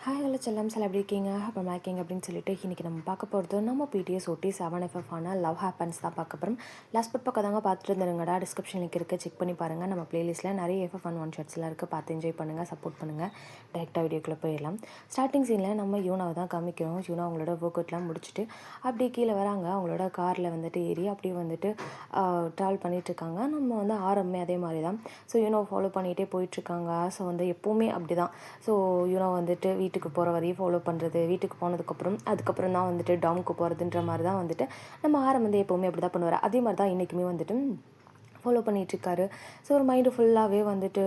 Hi hello செல்லம்ஸ் எப்படி இருக்கீங்க? அப்புறம் இருக்கீங்க அப்படின்னு சொல்லிட்டு இன்றைக்கி நம்ம பார்க்க போகிறது நம்ம பிடிஎஸ் OT 7FF ஆனால் லவ் ஹேப்பன்ஸ் தான் பார்க்க போகிறோம். லாஸ்ட் பக்கம் தாங்க பார்த்துட்டு இருந்துருங்கடா. டிஸ்கிரிப்ஷன் லிங்க் இருக்குது, செக் பண்ணி பாருங்கள். நம்ம பிளேலிஸ்ட்டில் நிறைய FF1 ஷர்ட்ஸ்லாம் இருக்குது, பார்த்து என்ஜாய் பண்ணுங்கள், சப்போர்ட் பண்ணுங்கள். டேரெக்டாக வீடியோக்குள்ளே போயிடலாம். ஸ்டார்டிங் சீனில் நம்ம யூனாவை தான் காமிக்கிறோம். யூனா அவங்களோட ஒர்க் அவுட்லாம் முடிச்சுட்டு அப்படியே கீழே வராங்க. அவங்களோட காரில் வந்துட்டு ஏறி அப்படியே வந்துட்டு ட்ராவல் பண்ணிகிட்ருக்காங்க. நம்ம வந்து ஆரம்பமே அதே மாதிரி தான். ஸோ யூனோவை ஃபாலோ பண்ணிகிட்டே போயிட்டுருக்காங்க. ஸோ வந்து எப்போவுமே அப்படி தான். ஸோ யூனோ வந்துட்டு வீட்டுக்கு போகிற வரையும் ஃபாலோ பண்ணுறது, வீட்டுக்கு அதுக்கப்புறம் தான் வந்துட்டு டாமுக்கு போகிறதுன்ற மாதிரி தான் வந்துட்டு நம்ம வந்து எப்போவுமே அப்படி தான் பண்ணுவார். அதே மாதிரி தான் இன்றைக்குமே வந்துட்டு ஃபாலோ பண்ணிகிட்ருக்காரு. ஸோ ஒரு மைண்டு ஃபுல்லாகவே வந்துட்டு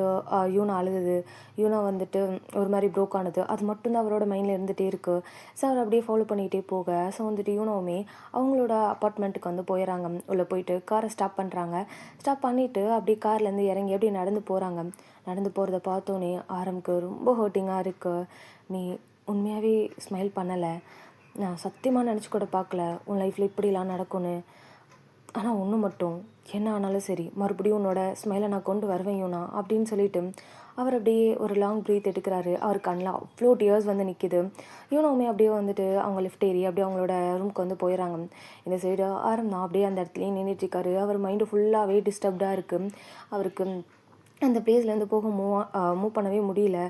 யூனா அழுது, யூனா வந்துட்டு ஒரு மாதிரி ப்ரோக் ஆனது, அது மட்டும்தான் அவரோட மைண்டில் இருந்துகிட்டே இருக்குது. ஸோ அவர் அப்படியே ஃபாலோ பண்ணிகிட்டே போக ஸோ வந்துட்டு யூனாவுமே அவங்களோட அப்பார்ட்மெண்ட்டுக்கு வந்து போயிடறாங்க. உள்ளே போயிட்டு காரை ஸ்டாப் பண்ணுறாங்க. ஸ்டாப் பண்ணிவிட்டு அப்படியே கார்லேருந்து இறங்கி அப்படியே நடந்து போகிறாங்க. நடந்து போகிறத பார்த்தோன்னே ஆரம்புக்கு ரொம்ப ஹர்ட்டிங்காக இருக்குது. நீ உண்மையாகவே ஸ்மைல் பண்ணலை, நான் சத்தியமாக நினச்சி கூட பார்க்கல உன் லைஃப்பில் இப்படிலாம் நடக்கும்னு. ஆனால் ஒன்று மட்டும், என்ன ஆனாலும் சரி மறுபடியும் உன்னோட ஸ்மைலை நான் கொண்டு வருவேன் யூனா அப்படின்னு சொல்லிட்டு அவர் அப்படியே ஒரு லாங் ப்ரீத் எடுக்கிறாரு. அவர் கண்ணில் அவ்வளோ டியர்ஸ் வந்து நிற்கிது. யூனோவுமே அப்படியே வந்துட்டு அவங்க லிஃப்ட் ஏறி அப்படியே அவங்களோட ரூமுக்கு வந்து போயிடறாங்க. இந்த சைடு தான் அப்படியே அந்த இடத்துலையே நின்றுட்டுருக்காரு. அவர் மைண்டு ஃபுல்லாகவே டிஸ்டர்ப்டாக இருக்குது. அவருக்கு அந்த பிளேஸ்லேருந்து போக மூவ் பண்ணவே முடியல.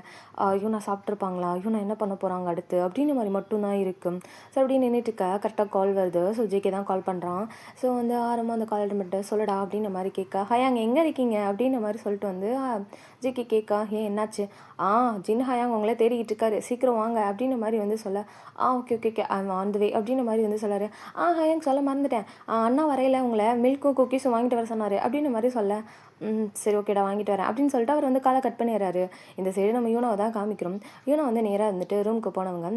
யூனா சாப்பிட்ருப்பாங்களா, யூனா என்ன பண்ண போகிறாங்க அடுத்து அப்படின்னு மாதிரி மட்டும்தான் இருக்குது. ஸோ அப்படியே நின்றுட்டுருக்க கரெக்டாக கால் வருது. ஸோ ஜேகே தான் கால் பண்ணுறான். ஸோ வந்து ஆரம்பமாக அந்த கால் மட்டும் சொல்லடா அப்படின்ற மாதிரி கேட்க, ஹயாங் எங்கே இருக்கீங்க அப்படின்ற மாதிரி சொல்லிட்டு வந்து ஜேகே கேட்க, ஏன் என்னாச்சு? ஜின் ஹயாங் உங்களே தேடிக்கிட்டு இருக்காரு, சீக்கிரம் வாங்க அப்படின்ற மாதிரி வந்து சொல்ல, okay okay okay I on the way அப்படின்ற மாதிரி வந்து சொல்லாரு. ஹயாங் சொல்ல மறந்துட்டேன், அண்ணா வரையில் உங்களை மில்க்கும் குக்கீஸும் வாங்கிட்டு வர சொன்னார் அப்படின்ற மாதிரி சொல்ல, சரி ஓகேடா வாங்கிட்டு வரேன் அப்படின்னு சொல்லிட்டு அவர் வந்து காலை கட் பண்ணிடுறாரு. இந்த சைடு நம்ம யூனாவை தான் காமிக்கிறோம். யூனா வந்து நேராக வந்துட்டு ரூமுக்கு போனவங்க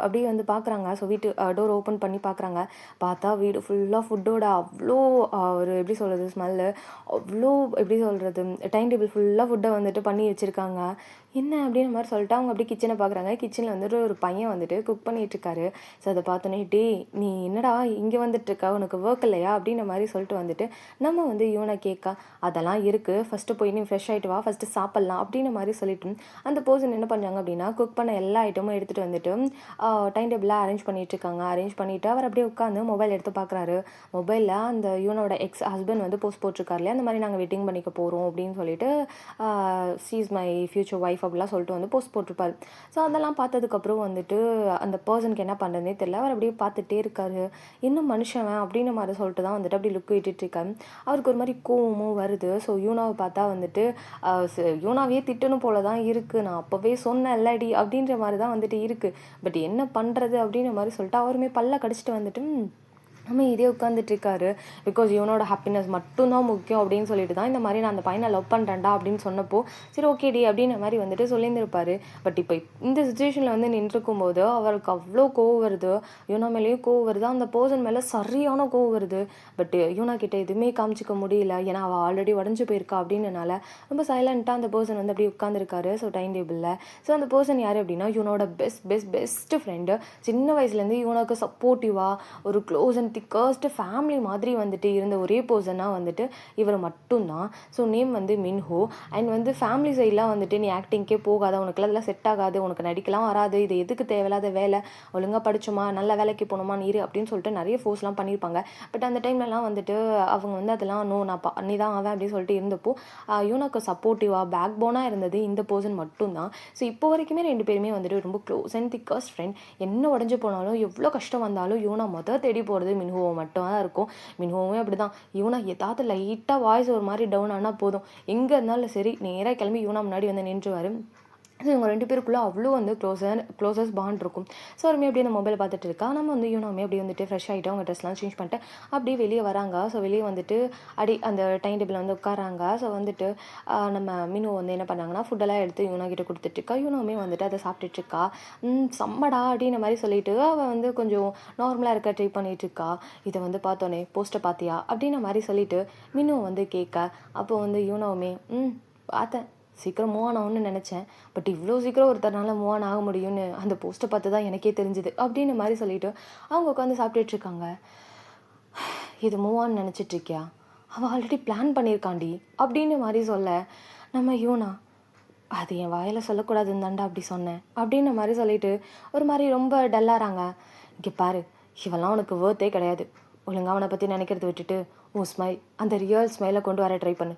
அப்படியே வந்து பார்க்குறாங்க. ஸோ வீட்டு டோர் ஓப்பன் பண்ணி பார்க்குறாங்க. பார்த்தா வீடு ஃபுல்லாக ஃபுட்டோட அவ்வளோ ஒரு எப்படி சொல்கிறது ஸ்மெல்லு, அவ்வளோ எப்படி சொல்கிறது டைம் டேபிள் ஃபுல்லாக ஃபுட்டை வந்துட்டு பண்ணி வச்சுருக்காங்க. என்ன அப்படின்ற மாதிரி சொல்லிட்டு அவங்க அப்படியே கிச்சனை பார்க்குறாங்க. கிச்சனில் வந்துட்டு ஒரு பையன் வந்துட்டு குக் பண்ணிகிட்ருக்காரு. ஸோ அதை பார்த்தோன்னே, டே நீ என்னடா இங்கே வந்துட்டுருக்கா, உனக்கு ஒர்க் இல்லையா அப்படின்ற மாதிரி சொல்லிட்டு வந்துட்டு நம்ம வந்து யூனை கேட்க, அதெல்லாம் இருக்குது, ஃபஸ்ட்டு போய் நீ ஃப்ரெஷ் ஆகிட்டு வா, ஃபஸ்ட்டு சாப்பிட்லாம் அப்படின்ற மாதிரி சொல்லிட்டு அந்த பர்சன் என்ன பண்ணுறாங்க அப்படின்னா குக் பண்ண எல்லா ஐட்டமும் எடுத்துகிட்டு வந்துட்டு டைம் டேபிளாக அரேஞ்ச் பண்ணிகிட்ருக்காங்க. அரேஞ்ச் பண்ணிவிட்டு அவர் அப்படியே உட்காந்து மொபைல் எடுத்து பார்க்குறாரு. மொபைலில் அந்த யூனோட எக்ஸ் ஹஸ்பண்ட் வந்து போஸ்ட் போட்டிருக்காருலையே, அந்த மாதிரி நாங்கள் வெட்டிங் பண்ணிக்க போகிறோம் அப்படின்னு சொல்லிட்டு she is my future wife அப்படிலாம் சொல்லிட்டு வந்து போஸ்ட் போட்டிருப்பாரு. ஸோ அதெல்லாம் பார்த்ததுக்கப்புறம் வந்துட்டு அந்த பர்சனுக்கு என்ன பண்ணுறதுனே தெரியல. அவர் அப்படியே பார்த்துட்டே இருக்காரு. இன்னும் மனுஷன் அப்படின்னு மாதிரி சொல்லிட்டு தான் வந்துட்டு அப்படி லுக் விட்டுட்ருக்காரு. அவருக்கு ஒரு மாதிரி கோவமும் வருது. ஸோ யூனாவை பார்த்தா வந்துட்டு யூனாவே திட்டணும் போல தான் இருக்குது, நான் அப்போவே சொன்னேன் இல்லடி அப்படின்ற மாதிரி தான் வந்துட்டு இருக்குது. பட் என்ன பண்ணுறது அப்படின்ற மாதிரி சொல்லிட்டு அவருமே பல்ல கடிச்சிட்டு வந்துட்டு நம்ம இதே உட்காந்துட்ருக்காரு. பிகாஸ் இவனோட ஹாப்பினஸ் மட்டும்தான் முக்கியம் அப்படின்னு சொல்லிட்டு தான் இந்த மாதிரி நான் அந்த பையனை லவ் பண்ணுறேன்டா அப்படின்னு சொன்னப்போ சரி ஓகேடி அப்படின்ற மாதிரி வந்துட்டு சொல்லியிருந்திருப்பாரு. பட் இப்போ இந்த சுச்சுவேஷனில் வந்து நின்றுருக்கும் போது அவருக்கு அவ்வளோ கோவம் வருது. யூனா மேலேயும் கோவம் வருது, அந்த பர்சன் மேலே சரியான கோவம் வருது. பட் யூனா கிட்ட எதுவுமே காமிச்சிக்க முடியல, ஏன்னா அவள் ஆல்ரெடி உடஞ்சி போயிருக்கா அப்படின்றனால ரொம்ப சைலண்ட்டாக அந்த பர்சன் வந்து அப்படியே உட்காந்துருக்காரு. ஸோ டைம் டேபிளில் ஸோ அந்த பர்சன் யார் அப்படின்னா யூனோட பெஸ்ட் ஃப்ரெண்டு. சின்ன வயசுலேருந்து யூனாக்கு சப்போர்ட்டிவாக ஒரு க்ளோஸ் அண்ட் திக்கஸ்ட் ஃபேமிலி மாதிரி வந்துட்டு இருந்த ஒரே பர்சனாக வந்துட்டு இவர் மட்டும்தான். ஸோ நேம் வந்து மின்ஹோ. அண்ட் வந்து ஃபேமிலி சைட்லாம் வந்துட்டு நீ ஆக்டிங்க்கே போகாத, உனக்குலாம் அதெல்லாம் செட் ஆகாது, உனக்கு நடிக்கலாம் வராது, இது எதுக்கு தேவையில்லாத வேலை, ஒழுங்காக படிச்சுமா நல்ல வேலைக்கு போகணுமா நீரு அப்படின்னு சொல்லிட்டு நிறைய ஃபோர்ஸ்லாம் பண்ணியிருப்பாங்க. பட் அந்த டைம்லலாம் வந்துட்டு அவங்க வந்து அதெல்லாம் நோ நான் பண்ணி தான் ஆவேன் அப்படின்னு சொல்லிட்டு இருந்தப்போ யூனாக்கு சப்போர்ட்டிவாக பேக் போனாக இருந்தது இந்த பர்சன் மட்டும்தான். ஸோ இப்போ வரைக்குமே ரெண்டு பேருமே வந்துட்டு ரொம்ப க்ளோஸ் அண்ட் திக்கஸ்ட் ஃப்ரெண்ட். என்ன உடஞ்சி போனாலும் எவ்வளோ கஷ்டம் வந்தாலும் யூனா தேடி போகிறது மின்ஹோவை மட்டும் தான் இருக்கும். மின்ஹோவுமே அப்படி தான். யூனா ஏதாவது லைட்டாக வாய்ஸ் ஒரு மாதிரி டவுன் ஆனால் போதும், எங்கே இருந்தாலும் சரி நேராக கிளம்பி யூனா முன்னாடி வந்து நின்றுவார். ஸோ இவங்க ரெண்டு பேருக்குள்ளே அவ்வளோ வந்து க்ளோசஸ்ட் பாண்ட் இருக்கும். ஸோ அவருமே அப்படியே அந்த மொபைல் பார்த்துட்டு இருக்கா. நம்ம வந்து யூனாமே அப்படியே வந்துட்டு ஃப்ரெஷ் ஆகிட்டு அவங்க ட்ரெஸ்லாம் சேஞ்ச் பண்ணிட்டு அப்படியே வெளியே வராங்க. ஸோ வெளியே வந்துட்டு அந்த டைம் டேபிள் வந்து உட்காராங்க. ஸோ வந்துட்டு நம்ம மீனு வந்து என்ன பண்ணாங்கன்னா ஃபுட்டெல்லாம் எடுத்து யூனா கிட்ட கொடுத்துட்ருக்கா. யூனாவுமே வந்துட்டு அதை சாப்பிட்டுட்ருக்கா. செம்மடா அப்படின்ற மாதிரி சொல்லிட்டு அவள் வந்து கொஞ்சம் நார்மலாக இருக்க ட்ரை பண்ணிகிட்ருக்கா. இதை வந்து பார்த்தோன்னே போஸ்ட்டை பார்த்தியா அப்படின்ற மாதிரி சொல்லிட்டு மீனு வந்து கேட்க, அப்போ வந்து யூனாவுமே பார்த்தேன், சீக்கிரம் மூவ் ஆன் ஆகும்னு நினச்சேன், பட் இவ்வளோ சீக்கிரம் ஒருத்தர்னால மூவ் ஆன் ஆக முடியும்னு அந்த போஸ்ட்டை பார்த்து தான் எனக்கே தெரிஞ்சுது அப்படின்ற மாதிரி சொல்லிட்டு அவங்க உட்காந்து சாப்பிட்டுட்ருக்காங்க. இது மூவ் ஆன் நினச்சிட்ருக்கியா, அவள் ஆல்ரெடி பிளான் பண்ணியிருக்காண்டி அப்படின்னு மாதிரி சொல்ல, நம்ம யூனா அது என் வாயில் சொல்லக்கூடாதுன்னு தாண்டா அப்படி சொன்னேன் அப்படின்ற மாதிரி சொல்லிட்டு ஒரு மாதிரி ரொம்ப டல்லாகிறாங்க. இங்கே பாரு, இவெல்லாம் உனக்கு வேர்த்தே கிடையாது. ஒழுங்காக அவனை பற்றி நினைக்கிறத விட்டுட்டு உன் ஸ்மைல், அந்த ரியல் ஸ்மைலை கொண்டு வர ட்ரை பண்ணு.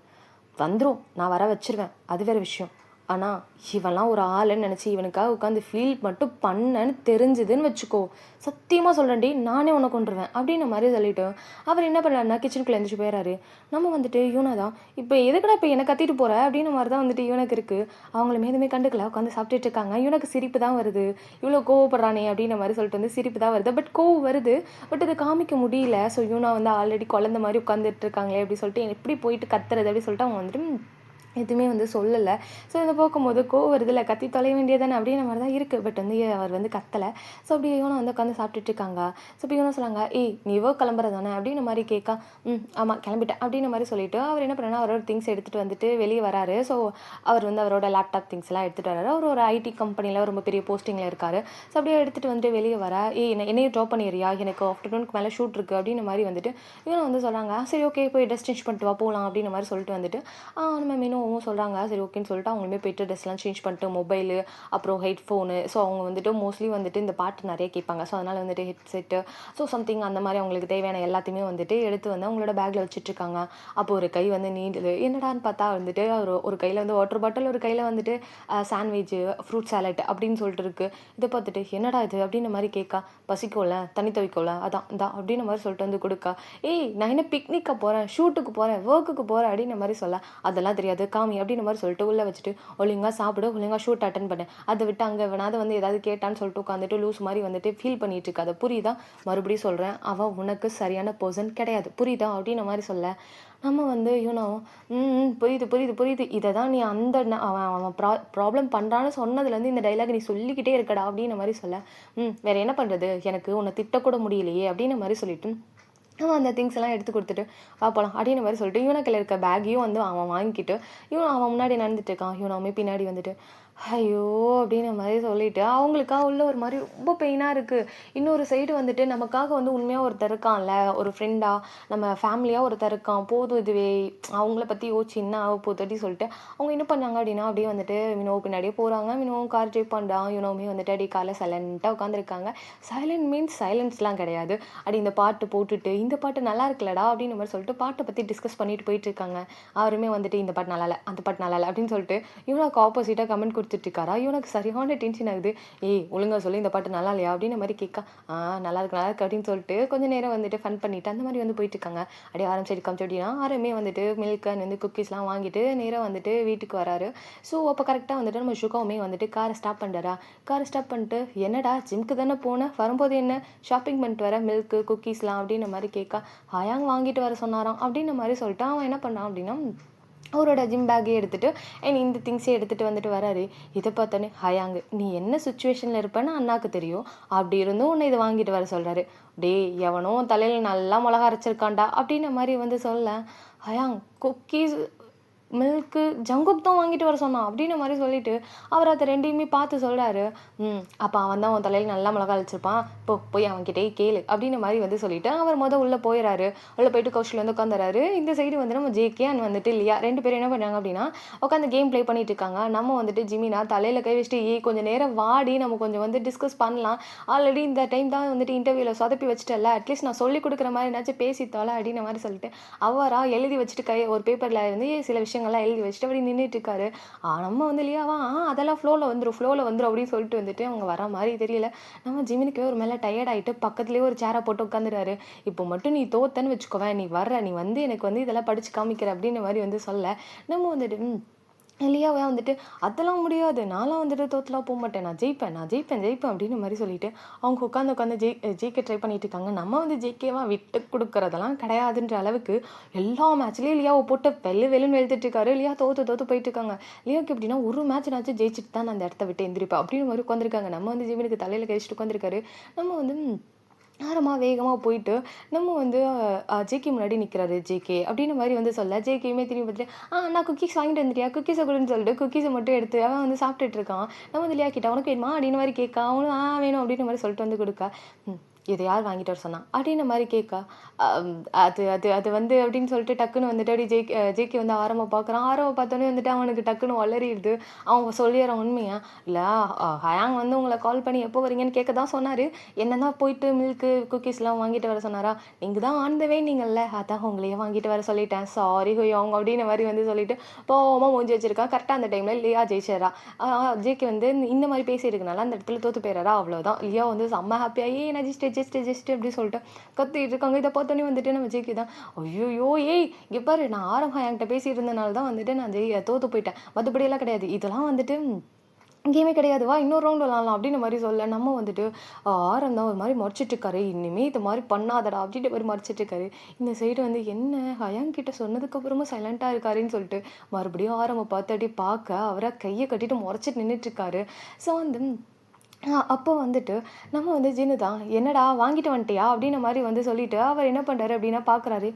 வந்துடும், நான் வர வச்சிருவேன், அது வேறு விஷயம். ஆனால் இவெல்லாம் ஒரு ஆளுன்னு நினச்சி இவனுக்காக உட்காந்து ஃபீல் மட்டும் பண்ணேன்னு தெரிஞ்சுதுன்னு வச்சுக்கோ, சத்தியமாக சொல்கிறேன்டி, நானே உன்னை கொண்டுருவேன் அப்படின்ற மாதிரி சொல்லிவிட்டு அவர் என்ன பண்ணாருன்னா கிச்சனுக்குள்ளே எழுந்திரிச்சு போயிடறாரு. நம்ம வந்துட்டு யூனா தான் இப்போ எதுக்குடா இப்போ என்னை கத்திட்டு போகிற அப்படின்ற மாதிரி தான் வந்துட்டு யூனுக்கு இருக்குது. அவங்கள எதுவுமே கண்டுக்கல, உட்காந்து சாப்பிட்டுட்டு இருக்காங்க. யூனுக்கு சிரிப்பு தான் வருது, இவ்வளோ கோவப்படுறானே அப்படின்ற மாதிரி சொல்லிட்டு வந்து சிரிப்பு தான் வருது. பட் கோவம் வருது, பட் அதை காமிக்க முடியல. ஸோ யூனா வந்து ஆல்ரெடி குழந்த மாதிரி உட்காந்துட்டு இருக்காங்களே அப்படி சொல்லிட்டு எப்படி போயிட்டு கத்துறது அப்படின்னு சொல்லிட்டு அவங்க வந்துட்டு எதுவுமே வந்து சொல்லலை. ஸோ இதை பார்க்கும்போது கோவம் வருதில்ல, கத்தி தொலைய வேண்டியதானே அப்படின்ற மாதிரி தான் இருக்குது. பட் வந்து அவர் வந்து கத்தலை. ஸோ அப்படி இவனை வந்து உட்காந்து சாப்பிட்டுட்டு இருக்காங்க. ஸோ இப்போ இவனை சொன்னாங்க, ஏய் நீ இவோ கிளம்புறது தானே அப்படின்ற மாதிரி கேட்கா. ஆமாம் கிளம்பிட்டேன் அப்படின்ற மாதிரி சொல்லிவிட்டு அவர் என்ன பண்ணா, அவரோட திங்ஸ் எடுத்துகிட்டு வந்துட்டு வெளியே வராரு. ஸோ அவர் வந்து அவரோட லேப்டாப் திங்ஸ்லாம் எடுத்துகிட்டு வராரு. அவர் ஒரு ஐடி கம்பெனியில் ரொம்ப பெரிய போஸ்டிங்கில் இருக்கார். ஸோ அப்படியே எடுத்துகிட்டு வந்துட்டு வெளியே வர, என்னையும் ட்ராப் பண்ணிடுறியா, எனக்கு ஆஃப்டர்நூனுக்கு மேலே ஷூட் இருக்குது அப்படின்ற மாதிரி வந்துட்டு இவனை வந்து சொல்கிறாங்க. சரி ஓகே போய் ட்ரெஸ் சேஞ்ச் பண்ணிட்டு வா போகலாம் அப்படின்ற மாதிரி சொல்லிட்டு வந்துட்டு நம்ம மீனும் சொல்கிறாங்க. சரி ஓகேன்னு சொல்லிட்டு அவங்களுமே போய்ட்டு ட்ரெஸ்லாம் சேஞ்ச் பண்ணிட்டு மொபைலு அப்புறம் ஹெட்ஃபோனு, ஸோ அவங்க வந்துட்டு மோஸ்ட்லி வந்துட்டு இந்த பாட்டு நிறைய கேட்பாங்க. ஸோ அதனால் வந்துட்டு ஹெட்செட்டு ஸோ சம்திங் அந்த மாதிரி அவங்களுக்கு தேவையான எல்லாத்தையுமே வந்துட்டு எடுத்து வந்து அவங்களோட பேக்கில் வச்சுட்ருக்காங்க. அப்போ ஒரு கை வந்து நீடுது, என்னடான்னு பார்த்தா வந்துட்டு ஒரு கையில் வந்து வாட்டர் பாட்டில், ஒரு கையில் வந்துட்டு சாண்ட்விட்சு, ஃப்ரூட் சாலட் அப்படின்னு சொல்லிட்டு இருக்குது. இதை பார்த்துட்டு என்னடா இது அப்படின்ற மாதிரி கேட்கா. பசிக்கோல, தண்ணி துவைக்கோல, அதான் இதான் அப்படின்ற மாதிரி சொல்லிட்டு வந்து கொடுக்கா. ஏய் நான் என்ன பிக்னிக்காக போகிறேன், ஷூட்டுக்கு போகிறேன், ஒர்க்குக்கு போகிறேன் அப்படின்ற மாதிரி சொல்ல, அதெல்லாம் தெரியாது காமி அப்படின்ற மாதிரி சொல்லிட்டு உள்ளே வச்சுட்டு ஒழுங்காக சாப்பிடு, ஒழுங்காக ஷூட் அட்டன் பண்ணு, அதை விட்டு அங்கே வேணாவது வந்து ஏதாவது கேட்டான்னு சொல்லிட்டு உட்காந்துட்டு லூஸ் மாதிரி வந்துட்டு ஃபீல் பண்ணிட்டு இருக்காது. புரியுதா, மறுபடியும் சொல்கிறேன், அவன் உனக்கு சரியான பர்சன் கிடையாது, புரியுதா அப்படின்ற மாதிரி சொல்ல நம்ம வந்து புரியுது புரியுது புரியுது, இதை தான் நீ அந்த அவன் அவன் ப்ராப்ளம் பண்ணுறான்னு சொன்னதுலேருந்து இந்த டைலாக் நீ சொல்லிக்கிட்டே இருக்கடா அப்படின்ற மாதிரி சொல்ல, வேறு என்ன பண்ணுறது, எனக்கு உன்னை திட்டக்கூட முடியலையே அப்படின்ற மாதிரி சொல்லிட்டு அவன் அந்த திங்ஸ் எல்லாம் எடுத்து கொடுத்துட்டு வா போகலாம் அப்படின்ற மாதிரி சொல்லிட்டு யூனக்கில் இருக்க பேக்கையும் வந்து அவன் வாங்கிக்கிட்டு அவன் முன்னாடி நடந்துட்டு இருக்கான். யூனாவுமே பின்னாடி வந்துட்டு ஐயோ அப்படின்ற மாதிரி சொல்லிட்டு அவங்களுக்காக உள்ள ஒரு மாதிரி ரொம்ப பெயினாக இருக்குது. இன்னொரு சைடு வந்துட்டு நமக்காக வந்து உண்மையாக ஒருத்தர் இருக்கான்ல, ஒரு ஃப்ரெண்டாக நம்ம ஃபேமிலியாக ஒருத்தர் இருக்கான், போதும் இதுவே அவங்கள பற்றி என்ன ஆக போகுது சொல்லிட்டு அவங்க என்ன பண்ணாங்க அப்படின்னா அப்படியே வந்துட்டு வினோ பின்னாடியே போகிறாங்க. வினோவும் கார் ட்ரைவ் பண்ணுறான். யூனோவுமே வந்துட்டு அப்படியே காரில் சைலண்ட்டாக உட்காந்துருக்காங்க. சைலண்ட் மீன்ஸ் சைலன்ஸ்லாம் கிடையாது, அப்படி இந்த பாட்டு போட்டுட்டு இந்த பாட்டு நல்லா இருக்குல்லடா அப்படின்ற மாதிரி சொல்லிட்டு பாட்டை பற்றி டிஸ்கஸ் பண்ணிட்டு போயிட்டு இருக்காங்க. அவருமே வந்துட்டு இந்த பாட்டு நல்லா இல்லை, அந்த பாட்டு நல்லா இல்லை அப்படின்னு சொல்லிட்டு இவனுக்கு ஆப்போசிட்டாக கமெண்ட் கொடுத்துட்ருக்காரா. இவனுக்கு சரியான டென்ஷன் ஆகுது. ஏய் ஒழுங்காக சொல்லி இந்த பாட்டு நல்லா இல்லையா அப்படின்ற மாதிரி கேட்கா. நல்லா இருக்கு நல்லா இருக்கு அப்படின்னு சொல்லிட்டு கொஞ்சம் நேரம் வந்துட்டு ஃபன் பண்ணிவிட்டு அந்த மாதிரி வந்து போயிட்டுருக்காங்க. அப்படியே ஆரம் சைடு காமிச்சு அப்படின்னா ஆரமே வந்துட்டு மில்க் அண்ட் வந்து குக்கீஸ்லாம் வாங்கிட்டு நேராக வந்துட்டு வீட்டுக்கு வராரு. ஸோ அப்போ கரெக்டாக வந்துட்டு நம்ம சுகாவுமே வந்துட்டு காரை ஸ்டாப் பண்ணுறாரா. காரை ஸ்டாப் பண்ணிட்டு என்னடா ஜிம்க்கு தானே போனேன், வரும்போது என்ன ஷாப்பிங் பண்ணிட்டு வர, மில்க்கு குக்கீஸ்லாம் அப்படின்ற மாதிரி கேட்கா. ஹயாங் வாங்கிட்டு வர சொன்னாராம் அப்படின்ற மாதிரி சொல்லிட்டு அவன் என்ன பண்ணான் அப்படின்னா அவரோட ஜிம் பேக்கே எடுத்துகிட்டு அண்ட் இந்த திங்ஸே எடுத்துகிட்டு வந்துட்டு வராரு. இதை பார்த்தோன்னே ஹயாங்கு நீ என்ன சுச்சுவேஷனில் இருப்பேன்னு அண்ணாக்கு தெரியும், அப்படி இருந்தும் உன்னை இதை வாங்கிட்டு வர சொல்கிறாரு. டே எவனோ தலையில் நல்லா மிளகா அரைச்சிருக்காண்டா அப்படின்ற மாதிரி வந்து சொல்ல ஹயாங் குக்கீஸ் மில்க்கு ஜங்குக் தான் வாங்கிட்டு வர சொன்னான் அப்படின்ற மாதிரி சொல்லிட்டு அவர் அதை ரெண்டையுமே பார்த்து சொல்கிறாரு. அப்போ அவன் தான் உன் தலையில் நல்லா மிளகா அழைச்சிருப்பான், போய் அவன்கிட்டே கேளு அப்படின்ற மாதிரி வந்து சொல்லிட்டு அவர் உள்ளே போயிடறாரு. உள்ளே போயிட்டு கௌஷல் வந்து உட்காந்துறாரு. இந்த சைடு வந்து நம்ம ஜேகே அண்ட் வந்துட்டு லியா ரெண்டு பேரும் என்ன பண்ணுறாங்க அப்படின்னா உட்காந்து கேம் ப்ளே பண்ணிட்டு இருக்காங்க. நம்ம வந்துட்டு ஜிமினா தலையில் கை வச்சுட்டு கொஞ்சம் நேரம் வாடி நம்ம கொஞ்சம் வந்து டிஸ்கஸ் பண்ணலாம், ஆல்ரெடி இந்த டைம் தான் வந்துட்டு இன்டர்வியூவில் சொதப்பி வச்சுட்டல, அட்லீஸ்ட் நான் சொல்லி கொடுக்குற மாதிரி என்னாச்சும் பேசித்தோல அப்படின்ற மாதிரி சொல்லிட்டு அவராக எழுதி வச்சுட்டு ஒரு பேப்பரில் இருந்து சில விஷயங்கள்லாம் எழுதி வச்சுட்டு அப்படி நின்றுட்டு இருக்காரு. நம்ம வந்து இல்லையாவா அதெல்லாம் ஃப்ளோவில் வந்துடும் அப்படின்னு சொல்லிட்டு வந்துட்டு அவங்க வர மாதிரி தெரியல. நம்ம ஜிமினுக்கே ஒரு மேலே டயர்ட் ஆகிட்டு பக்கத்துலேயே ஒரு சேரை போட்டு உட்காந்துறாரு. இப்போ மட்டும் நீ தோத்தன்னு வச்சுக்கோவேன், நீ வந்து எனக்கு வந்து இதெல்லாம் படித்து காமிக்கிற அப்படின்ற மாதிரி வந்து சொல்ல நம்ம வந்துட்டு இல்லையாவே வந்துட்டு அதெல்லாம் முடியாது, நான்லாம் வந்துட்டு தோற்றுலாம் போக மாட்டேன், நான் ஜெயிப்பேன் அப்படின்னு மாதிரி சொல்லிட்டு அவங்க உட்காந்து ஜெயிக்க ட்ரை பண்ணிட்டு இருக்காங்க. நம்ம வந்து ஜெயிக்கவா விட்டு கொடுக்குறதெல்லாம் கிடையாதுன்ற அளவுக்கு எல்லா மேட்ச்லேயும் லியாவை போட்டு வெள்ளுன்னு வெளுத்துட்டு இருக்காரு. லியா தோத்து போயிட்டு இருக்காங்க. லியாவுக்கு எப்படின்னா ஒரு மேட்ச்னாச்சும் ஜெயிச்சுட்டு தான் நான் அந்த இடத்த விட்டு எந்திரிப்பேன் அப்படின்னு மாதிரி உட்காந்துருக்காங்க. நம்ம வந்து ஜிமினுக்கு தலையில் கழிச்சிட்டு உட்காந்துருக்காரு. நம்ம வந்து நேரமாக வேகமாக போயிட்டு நம்ம வந்து ஜேகே முன்னாடி நிற்கிறாரு. ஜேகே அப்படின்னு மாதிரி வந்து சொல்ல ஜேகேயுமே திரும்பி பார்த்துட்டு நான் குக்கீஸ் வாங்கிட்டு வந்துட்டியா, குக்கீஸை கொடுன்னு சொல்லிட்டு குக்கீஸை மட்டும் எடுத்து அவன் வந்து சாப்பிட்டுட்டு இருக்கான். நம்ம வந்து இல்லையா கிட்ட உனக்கு வேணுமா அப்படின்னு மாதிரி கேட்க அவனும் வேணும் அப்படின்ற மாதிரி சொல்லிட்டு வந்து கொடுக்க இதை யார் வாங்கிட்டு வர சொன்னா அப்படின்ற மாதிரி கேட்கா. அது அது அது வந்து அப்படின்னு சொல்லிட்டு டக்குன்னு வந்துட்டு அப்படி ஜேகே வந்து ஆரம்ப பார்க்குறான். ஆரம்ப பார்த்தோன்னே வந்துட்டு அவனுக்கு டக்குன்னு வளரிடுது. அவன் சொல்லிடுறான் உண்மையா. இல்லை ஹயாங் வந்து உங்களை கால் பண்ணி எப்போ வரீங்கன்னு கேட்க தான் சொன்னார். என்ன தான் போயிட்டு மில்க்கு குக்கீஸ்லாம் வாங்கிட்டு வர சொன்னாரா. நீங்கள் தான் ஆன் த வே நீங்கள்ல, அதான் உங்களையே வாங்கிட்டு வர சொல்லிட்டேன், சாரி ஹுயாங் அப்படின்ற மாதிரி வந்து சொல்லிட்டு போகாமல் மூஞ்சி வச்சிருக்கா. கரெக்டாக அந்த டைமில் லியா ஜெயிச்சிடறா. ஜேகே வந்து இந்த மாதிரி பேசியிருக்கனால அந்த இடத்துல தோற்று போயிடறா. அவ்வளோதான். லியா வந்து செம்ம ஹாப்பியாகி நான் ஜஸ்ட் அப்படி சொல்லிட்டு கத்திட்டு இருக்காங்க. இதை பார்த்தோன்னே வந்துட்டு நம்ம ஜேகே தான் ஐயோ ஏய் இங்கே பாரு, நான் ஆரம்பம் என்கிட்ட பேசிட்டு இருந்தனால தான் வந்துட்டு நான் தோற்று போயிட்டேன், மற்றபடியெல்லாம் கிடையாது, இதெல்லாம் வந்துட்டு கேமே கிடையாது, வா இன்னொரு ரவுண்ட் விளாட்லாம் அப்படின்ற மாதிரி சொல்ல நம்ம வந்துட்டு ஆரம் தான் ஒரு மாதிரி மறைச்சிட்ருக்காரு. இனிமேல் இது மாதிரி பண்ணாதடா அப்படின்ற மாதிரி மறைச்சிட்ருக்காரு. இந்த சைடு வந்து என்ன ஹயாங் கிட்ட சொன்னதுக்கப்புறமும் சைலண்ட்டாக இருக்காருன்னு சொல்லிட்டு மறுபடியும் ஆரம்பை பார்த்து அப்படி பார்க்க அவரை கையை கட்டிட்டு முறைச்சிட்டு நின்றுட்டுருக்காரு. ஸோ வந்து அப்போ வந்துட்டு நம்ம வந்து ஜின்னு தான் என்னடா வாங்கிட்டு வந்துட்டியா அப்படின்ற மாதிரி வந்து சொல்லிட்டு அவர் என்ன பண்ணுறாரு அப்படின்னா பார்க்குறாரு.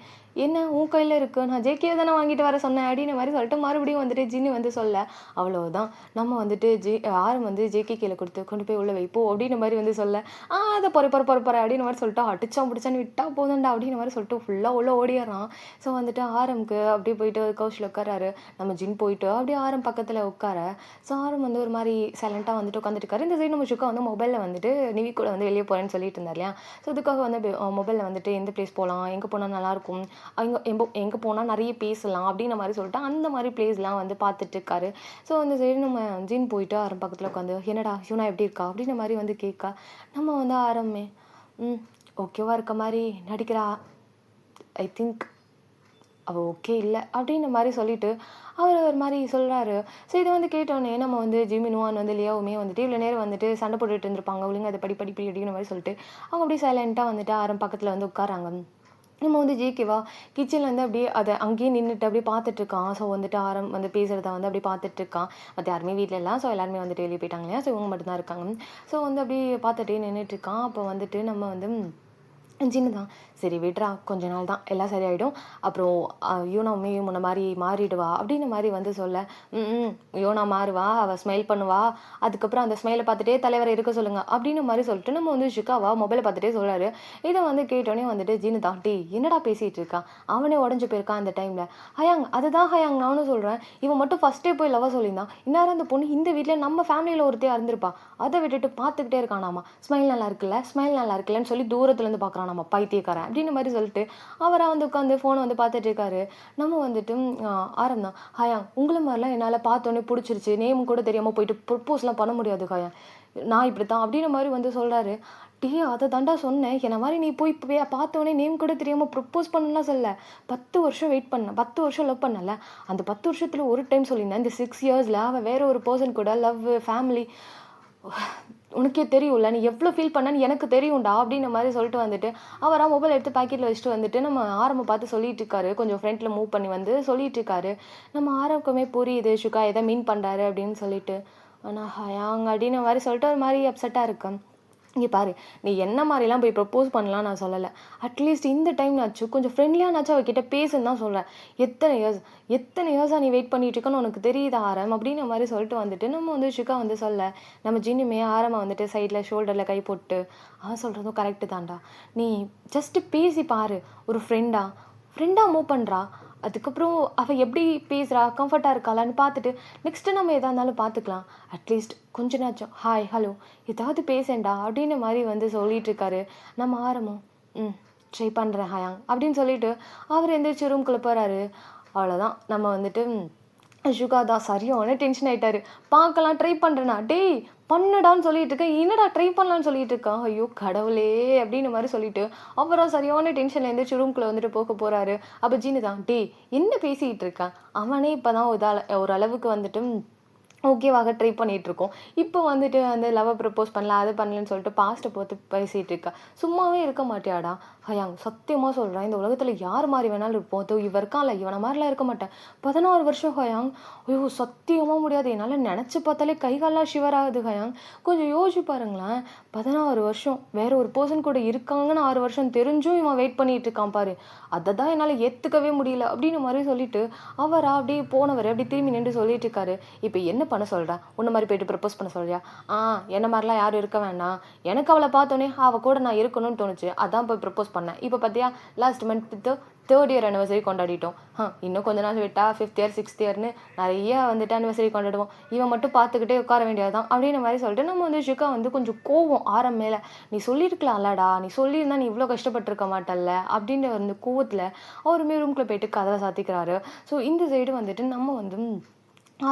என்ன உன் கையில் இருக்கு, நான் ஜேகே தானே வாங்கிட்டு வர சொன்னேன் அப்படின்ற மாதிரி சொல்லிட்டு மறுபடியும் வந்துட்டு ஜின்னு வந்து சொல்ல அவ்வளோதான். நம்ம வந்துட்டு ஆரம் வந்து ஜேகே கீழே கொடுத்து கொண்டு போய் உள்ள வைப்போம் அப்படின்ற மாதிரி வந்து சொல்ல அதை பொறை அப்படின்ற மாதிரி சொல்லிட்டு அடிச்சான் பிடிச்சான்னு விட்டா போதும்டா அப்படின்ற மாதிரி சொல்லிட்டு ஃபுல்லாக உள்ள ஓடிடுறான். ஸோ வந்துட்டு ஆரம்க்கு அப்படியே போயிட்டு கவுச்சில் உட்காராரு. நம்ம ஜின் போயிட்டு அப்படியே ஆரம் பக்கத்தில் உட்கார. ஸோ ஆரம் வந்து ஒரு மாதிரி சைலண்ட்டாக வந்துட்டு உட்காந்துருக்காரு. இந்த சைடு நம்ம சுக்கா வந்து மொபைலில் வந்துட்டு நிவி கூட வந்து வெளியே போகிறேன்னு சொல்லிட்டு இருந்தார் இல்லையா. ஸோ அதுக்காக வந்து மொபைலில் வந்துட்டு எந்த பிளேஸ் போகலாம், எங்கே போனால் நல்லாயிருக்கும், எங்கே போனால் நிறைய பேசலாம் அப்படின்ற மாதிரி சொல்லிட்டு அந்த மாதிரி பிளேஸ்லாம் வந்து பார்த்துட்ருக்காரு. ஸோ அந்த சைடு நம்ம ஜின் போயிட்டு ஆரம் பக்கத்தில் உட்காந்து என்னடா யூனா எப்படி இருக்கா அப்படின்ற மாதிரி வந்து கேட்கா. நம்ம வந்து ஆரம்பமே ஓகேவா இருக்க மாதிரி நடிக்கிறா. ஐ திங்க் அவள் ஓகே இல்லை அப்படின்ற மாதிரி சொல்லிட்டு அவர் ஒரு மாதிரி சொல்கிறாரு. ஸோ இதை வந்து கேட்டோன்னே நம்ம வந்து ஜிமினுவான் வந்து லியாவுமே வந்துட்டு இவ்வளோ நேரம் வந்துட்டு சண்டை போட்டுட்டு இருந்திருப்பாங்க, ஒழுங்கு அதை படி அப்படின்ற மாதிரி சொல்லிட்டு அவங்க அப்படியே சைலண்ட்டாக வந்துட்டு ஆரம் பக்கத்தில் வந்து உட்காராங்க. நம்ம வந்து ஜேகேவா கிச்சன்லேருந்து அப்படியே அதை அங்கேயே நின்றுட்டு அப்படியே பார்த்துட்ருக்கான். ஸோ வந்துட்டு ஆரம் வந்து பேசுகிறத வந்து அப்படியே பார்த்துட்ருக்கான். மற்ற யாருமே வீட்டில் இல்லை. ஸோ எல்லாருமே வந்துட்டு வெளியே போயிட்டாங்க இல்லையா. ஸோ இவங்க மட்டும்தான் இருக்காங்க. ஸோ வந்து அப்படியே பார்த்துட்டே நின்றுட்டுருக்கான். அப்போ வந்துட்டு நம்ம வந்து ஜின்னு தான் சரி விட்றா, கொஞ்ச நாள் தான் எல்லாம் சரியாயிடும், அப்புறம் யூனாவுமே முன்ன மாதிரி மாறிடுவா அப்படின்ற மாதிரி வந்து சொல்ல யூனா மாறுவா, அவள் ஸ்மைல் பண்ணுவா, அதுக்கப்புறம் அந்த ஸ்மைலை பார்த்துட்டே தலைவரை இருக்க சொல்லுங்க அப்படின்னு மாதிரி சொல்லிட்டு நம்ம வந்து ஷிகாவா மொபைலை பார்த்துட்டே சொல்கிறாரு. இதை வந்து கேட்டோன்னே வந்துட்டு ஜின்னு தான் இஎன்னடா பேசிகிட்டு இருக்கான், அவனே உடஞ்சி போயிருக்கான் அந்த டைமில். ஹயாங் அதுதான் ஹயாங் நானும் சொல்கிறேன், இவன் மட்டும் ஃபஸ்ட்டே போய் லவ் சொல்லியிருந்தான், இந்நேரம் அந்த பொண்ணு இந்த வீட்டில் நம்ம ஃபேமிலியில் ஒருத்தையாக இருந்திருப்பா, அதை விட்டுட்டு பார்த்துக்கிட்டே இருக்கானாமா, ஸ்மைல் நல்லா இருக்குல்லன்னு சொல்லி தூரத்துலேருந்து பார்க்குறான் நம்ம பைத்தியக்காரன் அப்படின்னு மாதிரி சொல்லிட்டு அவராக வந்து உட்காந்து ஃபோனை வந்து பார்த்துட்டு இருக்காரு. நம்ம வந்துட்டு ஆரம் தான் ஹயாங் உங்களை மாதிரிலாம் என்னால் பார்த்தோன்னே பிடிச்சிருச்சு, நேம் கூட தெரியாமல் போயிட்டு ப்ரப்போஸ்லாம் பண்ண முடியாது ஹயாங், நான் இப்படி தான் அப்படின்ற மாதிரி வந்து சொல்கிறாரு. அதை தாண்டா சொன்னேன், என்ன மாதிரி நீ போய் பார்த்தோன்னே நேம் கூட தெரியாமல் ப்ரப்போஸ் பண்ணலாம் சொல்ல, 10 வருஷம் வெயிட் பண்ண, 10 வருஷம் லவ் பண்ணல, அந்த 10 வருஷத்தில் ஒரு டைம் சொல்லியிருந்தேன், இந்த 6 இயர்ஸில் அவள் வேற ஒரு பர்சன் கூட லவ் ஃபேமிலி உனக்கே தெரியும்ல, நீ எவ்வளோ ஃபீல் பண்ணன்னு எனக்கு தெரியும்டா அப்படின்ற மாதிரி சொல்லிட்டு வந்துட்டு அவராக மொபைல் எடுத்து பாக்கெட்டில் வச்சுட்டு வந்துட்டு நம்ம ஆரம்பை பார்த்து சொல்லிட்டு இருக்காரு. கொஞ்சம் ஃப்ரெண்டில் மூவ் பண்ணி வந்து சொல்லிட்டு இருக்காரு. நம்ம ஆரம்பமே புரியுது ஷுகா எதை மீன் பண்ணுறாரு அப்படின்னு சொல்லிட்டு, ஆனால் ஹயாங் அப்படின்னு மாதிரி சொல்லிட்டு ஒரு மாதிரி அப்செட்டாக இருக்கேன். இங்கே பாரு, நீ என்ன மாதிரிலாம் போய் ப்ரப்போஸ் பண்ணலாம் நான் சொல்லலை, அட்லீஸ்ட் இந்த டைம்னாச்சும் கொஞ்சம் ஃப்ரெண்ட்லியானாச்சும் அவகிட்ட பேசுன்னு தான் சொல்கிறேன். எத்தனை இயர்ஸாக நீ வெயிட் பண்ணிட்டு இருக்கன்னு உனக்கு தெரியுதா ஆரம் அப்படின்ற மாதிரி சொல்லிட்டு வந்துட்டு நம்ம வந்து ஷிகா வந்து சொல்ல நம்ம ஜின்னுமே ஆரமாக வந்துட்டு சைடில் ஷோல்டரில் கை போட்டு அவன் சொல்கிறதும் கரெக்டு தான்டா, நீ ஜஸ்ட்டு பேசி பாரு, ஒரு ஃப்ரெண்டாக மூவ் பண்ணுறா, அதுக்கப்புறம் அவள் எப்படி பேசுகிறா, கம்ஃபர்ட்டாக இருக்காளான்னு பார்த்துட்டு நெக்ஸ்ட்டு நம்ம எதாக இருந்தாலும் பார்த்துக்கலாம், அட்லீஸ்ட் கொஞ்ச நாச்சும் ஹாய் ஹலோ ஏதாவது பேசேண்டா அப்படின்ற மாதிரி வந்து சொல்லிட்டு இருக்காரு. நம்ம ஆரம்பம் ட்ரை பண்ணுறேன் ஹயாங் அப்படின்னு சொல்லிட்டு அவர் எந்திரிச்சு ரூம்குள்ளே போகிறாரு. அவ்வளோதான். நம்ம வந்துட்டு ஷுகா தான் சரியான டென்ஷன் ஆகிட்டாரு. பார்க்கலாம் ட்ரை பண்ணுறேண்ணா, டேய் பண்ணுடான்னு சொல்லிட்டு இருக்கேன், என்னடா ட்ரை பண்ணலான்னு சொல்லிட்டு இருக்கான், ஐயோ கடவுளே அப்படின்னு மாதிரி சொல்லிட்டு அப்புறம் சரியான டென்ஷனில் எழுந்திரிச்சு ரூம்குள்ளே வந்துட்டு போக போகிறாரு. அப்போ ஜீனு தான் என்ன பேசிகிட்டு இருக்கான், அவனே இப்போ தான் ஒரு அளவுக்கு வந்துட்டு ஓகேவாக ட்ரை பண்ணிகிட்ருக்கோம், இப்போ வந்துட்டு அந்த லவ்வை ப்ரப்போஸ் பண்ணல அது பண்ணலன்னு சொல்லிட்டு பாஸ்ட்டை பார்த்து பேசிகிட்டு இருக்கா, சும்மாவே இருக்க மாட்டியாடா ஹயாங், சத்தியமாக சொல்கிறேன் இந்த உலகத்தில் யார் மாதிரி வேணாலும் இருப்போம், அதோ இவன் இருக்கான்ல இவனை மாதிரிலாம் இருக்க மாட்டேன், 16 வருஷம் ஹயாங், ஐயோ சத்தியமாக முடியாது, என்னால் நினச்சி பார்த்தாலே கைகாலாம் ஷிவர் ஆகுது ஹயாங், கொஞ்சம் யோசிச்சு பாருங்களேன், 16 வருஷம் வேற ஒரு பர்சன் கூட இருக்காங்கன்னு 6 வருஷம் தெரிஞ்சும் இவன் வெயிட் பண்ணிட்டு இருக்கான் பாரு, அதை தான் என்னால் ஏற்றுக்கவே முடியல அப்படின்னு மாதிரி சொல்லிட்டு அவரா அப்படியே போனவர் அப்படி திரும்பி நின்று சொல்லிட்டு இருக்காரு. இப்போ என்ன பண்ண சொல்கிறேன், உன்ன மாதிரி போயிட்டு ப்ரப்போஸ் பண்ண சொல்றியா? என்ன மாதிரிலாம் யாரும் இருக்க வேண்டாம், எனக்கு அவளை பார்த்தோன்னே அவள் கூட நான் இருக்கணும்னு தோணுச்சு, அதான் போய் ப்ரப்போஸ் பண்ணேன். இப்போ பார்த்தியா last month 3rd year anniversary கொண்டாடிட்டோம். இன்னும் கொஞ்ச நாள் விட்டா 5th இயர் 6th இயர்னு நிறைய வந்துட்டு அனிவர்சரி கொண்டாடுவோம். இவன் மட்டும் பார்த்துக்கிட்டே உட்கார வேண்டியதுதான் அப்படின்ற மாதிரி சொல்லிட்டு நம்ம வந்து ஷிகா வந்து கொஞ்சம் கோவம் ஆரம் மேலே, நீ சொல்லியிருக்கலாம்லடா, நீ சொல்லியிருந்தா நீ இவ்வளோ கஷ்டப்பட்டிருக்க மாட்டல்ல அப்படின்ற வந்து கோவத்தில் அவருமே ரூம்குள்ளே போயிட்டு கதவை சாத்திக்கிறாரு. ஸோ இந்த சைடு வந்துட்டு நம்ம வந்து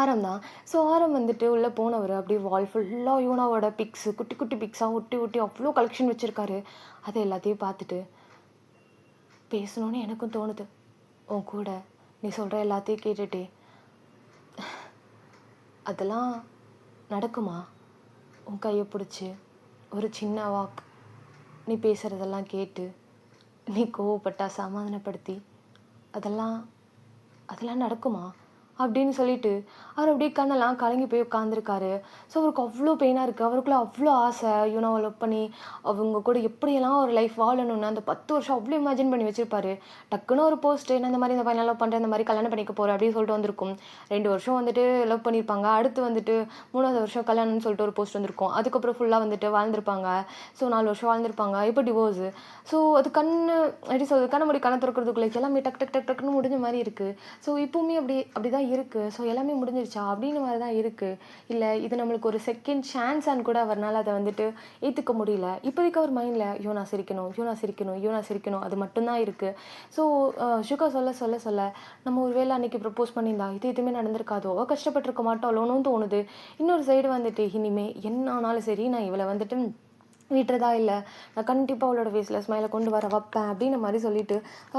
ஆரம் தான். ஸோ ஆரம் வந்துட்டு உள்ளே போனவர் அப்படியே வால் ஃபுல்லாக யூனாவோட பிக்ஸு குட்டி குட்டி பிக்ஸாக ஒட்டி ஒட்டி அவ்வளோ கலெக்ஷன் வச்சுருக்காரு. அதை எல்லாத்தையும் பார்த்துட்டு பேசணும்னு எனக்கும் தோணுது. உன் கூட நீ சொல்கிற எல்லாத்தையும் கேட்டுட்டே அதெல்லாம் நடக்குமா? உன் கையை பிடிச்சி ஒரு சின்ன வாக், நீ பேசுகிறதெல்லாம் கேட்டு, நீ கோவப்பட்டா சமாதானப்படுத்தி, அதெல்லாம் அதெல்லாம் நடக்குமா அப்படின்னு சொல்லிட்டு அவர் அப்படியே கண்ணெல்லாம் கலங்கி போய் உட்காந்துருக்காரு. ஸோ அவருக்கு அவ்வளோ பெயினாக இருக்குது. அவருக்குள்ள அவ்வளோ ஆசை யூனோவை லவ் பண்ணி அவங்க கூட எப்படியெல்லாம் ஒரு லைஃப் வாழணும்னு அந்த 10 வருஷம் அவ்வளோ இமேஜின் பண்ணி வச்சிருப்பாரு. டக்குன்னு ஒரு போஸ்ட்டு, நான் இந்த மாதிரி இந்த பையன் லவ் பண்ணுறேன், இந்த மாதிரி கல்யாணம் பண்ணிக்க போகிறேன் அப்படின்னு சொல்லிட்டு வந்திருக்கும். 2 வருஷம் வந்துட்டு லவ் பண்ணியிருப்பாங்க. அடுத்து வந்துட்டு 3வது வருஷம் கல்யாணம்னு சொல்லிட்டு ஒரு போஸ்ட் வந்திருக்கும். அதுக்கப்புறம் ஃபுல்லாக வந்துட்டு வாழ்ந்திருப்பாங்க. ஸோ 4 வருஷம் வாழ்ந்திருப்பாங்க. இப்போ டிவோர்ஸு. ஸோ அது எப்படி சொல்கிறது, கண்ண முடி கண்ணை திறக்கிறதுக்குள்ளே எல்லாமே டக் டக் டக் டக்குன்னு முடிஞ்ச மாதிரி இருக்குது. ஸோ இப்போவுமே அப்படி தான் இருக்குது. ஸோ எல்லாமே முடிஞ்சிருச்சா அப்படின்னு மாதிரி தான் இருக்குது. இல்லை இது நம்மளுக்கு ஒரு செகண்ட் சான்ஸான்னு கூட அவரால் அதை வந்துட்டு ஏற்றுக்க முடியல. இப்போதைக்கு அவர் மைண்டில் ஐயோ நான் சிரிக்கணும், ஐயோ நான் சிரிக்கணும், ஐயோ நான் சிரிக்கணும், அது மட்டும்தான் இருக்குது. ஸோ ஷுகா சொல்ல நம்ம ஒரு வேளை அன்றைக்கி ப்ரப்போஸ் பண்ணியிருந்தா இது எதுவுமே நடந்திருக்காதோ, கஷ்டப்பட்டிருக்க மாட்டோம்னு தோணுது. இன்னொரு சைடு வந்துட்டு இனிமே என்ன ஆனாலும் சரி நான் இவளை வந்துட்டு விட்டுறதா இல்லை, நான் கண்டிப்பாக அவளோட ஃபேஸில் ஸ்மைலை கொண்டு வர வைப்பேன் அப்படின்ற மாதிரி சொல்லிட்டு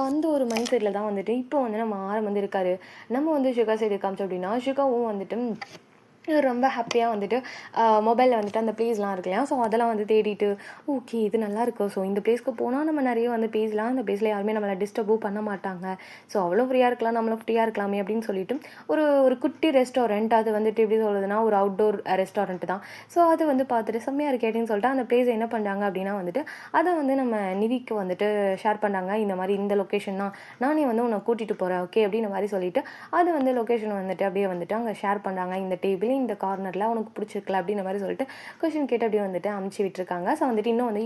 அந்த ஒரு மைண்ட் செட்டில் தான் வந்துட்டு இப்போ வந்து நம்ம ஆரம் வந்து இருக்காரு. நம்ம வந்து ஷுகா சைடு காமிச்சோம் அப்படின்னா ஷுகாவும் வந்துட்டு ரொம்ப ஹாப்பியாக வந்துட்டு மொபைலில் வந்துட்டு அந்த ப்ளேஸ்லாம் இருக்கு இல்லையா, ஸோ அதெல்லாம் வந்து தேடிட்டு ஓகே இது நல்லாயிருக்கு, ஸோ இந்த ப்ளேஸ்க்கு போனால் நம்ம நிறைய வந்து பேசலாம், அந்த ப்ளேஸில் யாருமே நம்மளை டிஸ்டர்பும் பண்ண மாட்டாங்க, ஸோ அவ்வளோ ஃப்ரீயாக இருக்கலாம், நம்மளும் ஃப்ரீயாக இருக்கலாமே அப்படின்னு சொல்லிட்டு ஒரு குட்டி ரெஸ்டாரண்ட், அது வந்துட்டு எப்படி சொல்கிறதுனா ஒரு அவுட்டோர் ரெஸ்டாரண்ட் தான். ஸோ அது வந்து பார்த்துட்டு செம்மையாக இருக்கு அப்படின்னு சொல்லிட்டு அந்த ப்ளேஸை என்ன பண்ணுறாங்க அப்படின்னா வந்துட்டு அதை வந்து நம்ம நிவிக்கு வந்துட்டு ஷேர் பண்ணாங்க. இந்த மாதிரி இந்த லொக்கேஷன் தான், நானே வந்து உன்னை கூட்டிகிட்டு போகிறேன் ஓகே அப்படின்ற மாதிரி சொல்லிட்டு அது வந்து லொக்கேஷன் வந்துட்டு அப்படியே வந்துட்டு அங்கே ஷேர் பண்ணுறாங்க. இந்த டேபிள் இந்த கார்னரில் உனக்கு பிடிச்சிருக்கல அப்படின்ற மாதிரி சொல்லிட்டு கொஷின் கேட்டு அப்படியே வந்துட்டு அமுச்சு விட்டுருக்காங்க. ஸோ வந்துட்டு இன்னும் வந்து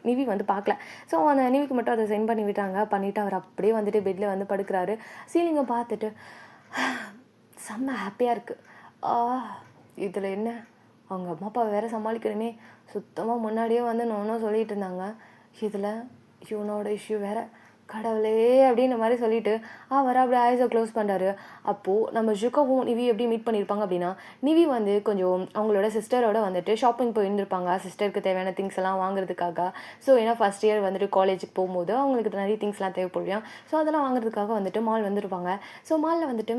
நிவி வந்து பார்க்கல. ஸோ அந்த நிவிக்கு மட்டும் அதை சென்ட் பண்ணி விட்டாங்க. பண்ணிவிட்டு அவர் அப்படியே வந்துட்டு பெட்டில் வந்து படுக்கிறாரு. சீலிங்கை பார்த்துட்டு செம்ம ஹாப்பியாக இருக்குது. இதில் என்ன அவங்க அம்மா அப்பா வேறு சமாளிக்கணுமே, சுத்தமாக முன்னாடியே வந்து நான் சொல்லிட்டு இருந்தாங்க, இதில் இவனோட இஷ்யூ வேறு, கடவுளே அப்படின்ற மாதிரி சொல்லிட்டு அவர் அப்படியே ஐஸை க்ளோஸ் பண்ணுறாரு. அப்போது நம்ம ஷுகாவும் நிவி எப்படி மீட் பண்ணியிருப்பாங்க அப்படின்னா, நிவி வந்து கொஞ்சம் அவங்களோட சிஸ்டரோட வந்துட்டு ஷாப்பிங் போயிருந்திருப்பாங்க, சிஸ்டருக்கு தேவையான திங்ஸ் எல்லாம் வாங்குறதுக்காக. ஸோ ஏன்னா ஃபஸ்ட் இயர் வந்துட்டு காலேஜுக்கு போகும்போது அவங்களுக்கு நிறைய திங்ஸ்லாம் தேவைப்படுவாங்க. ஸோ அதெல்லாம் வாங்குறதுக்காக வந்துட்டு மால் வந்துருப்பாங்க. ஸோ மாலில் வந்துட்டு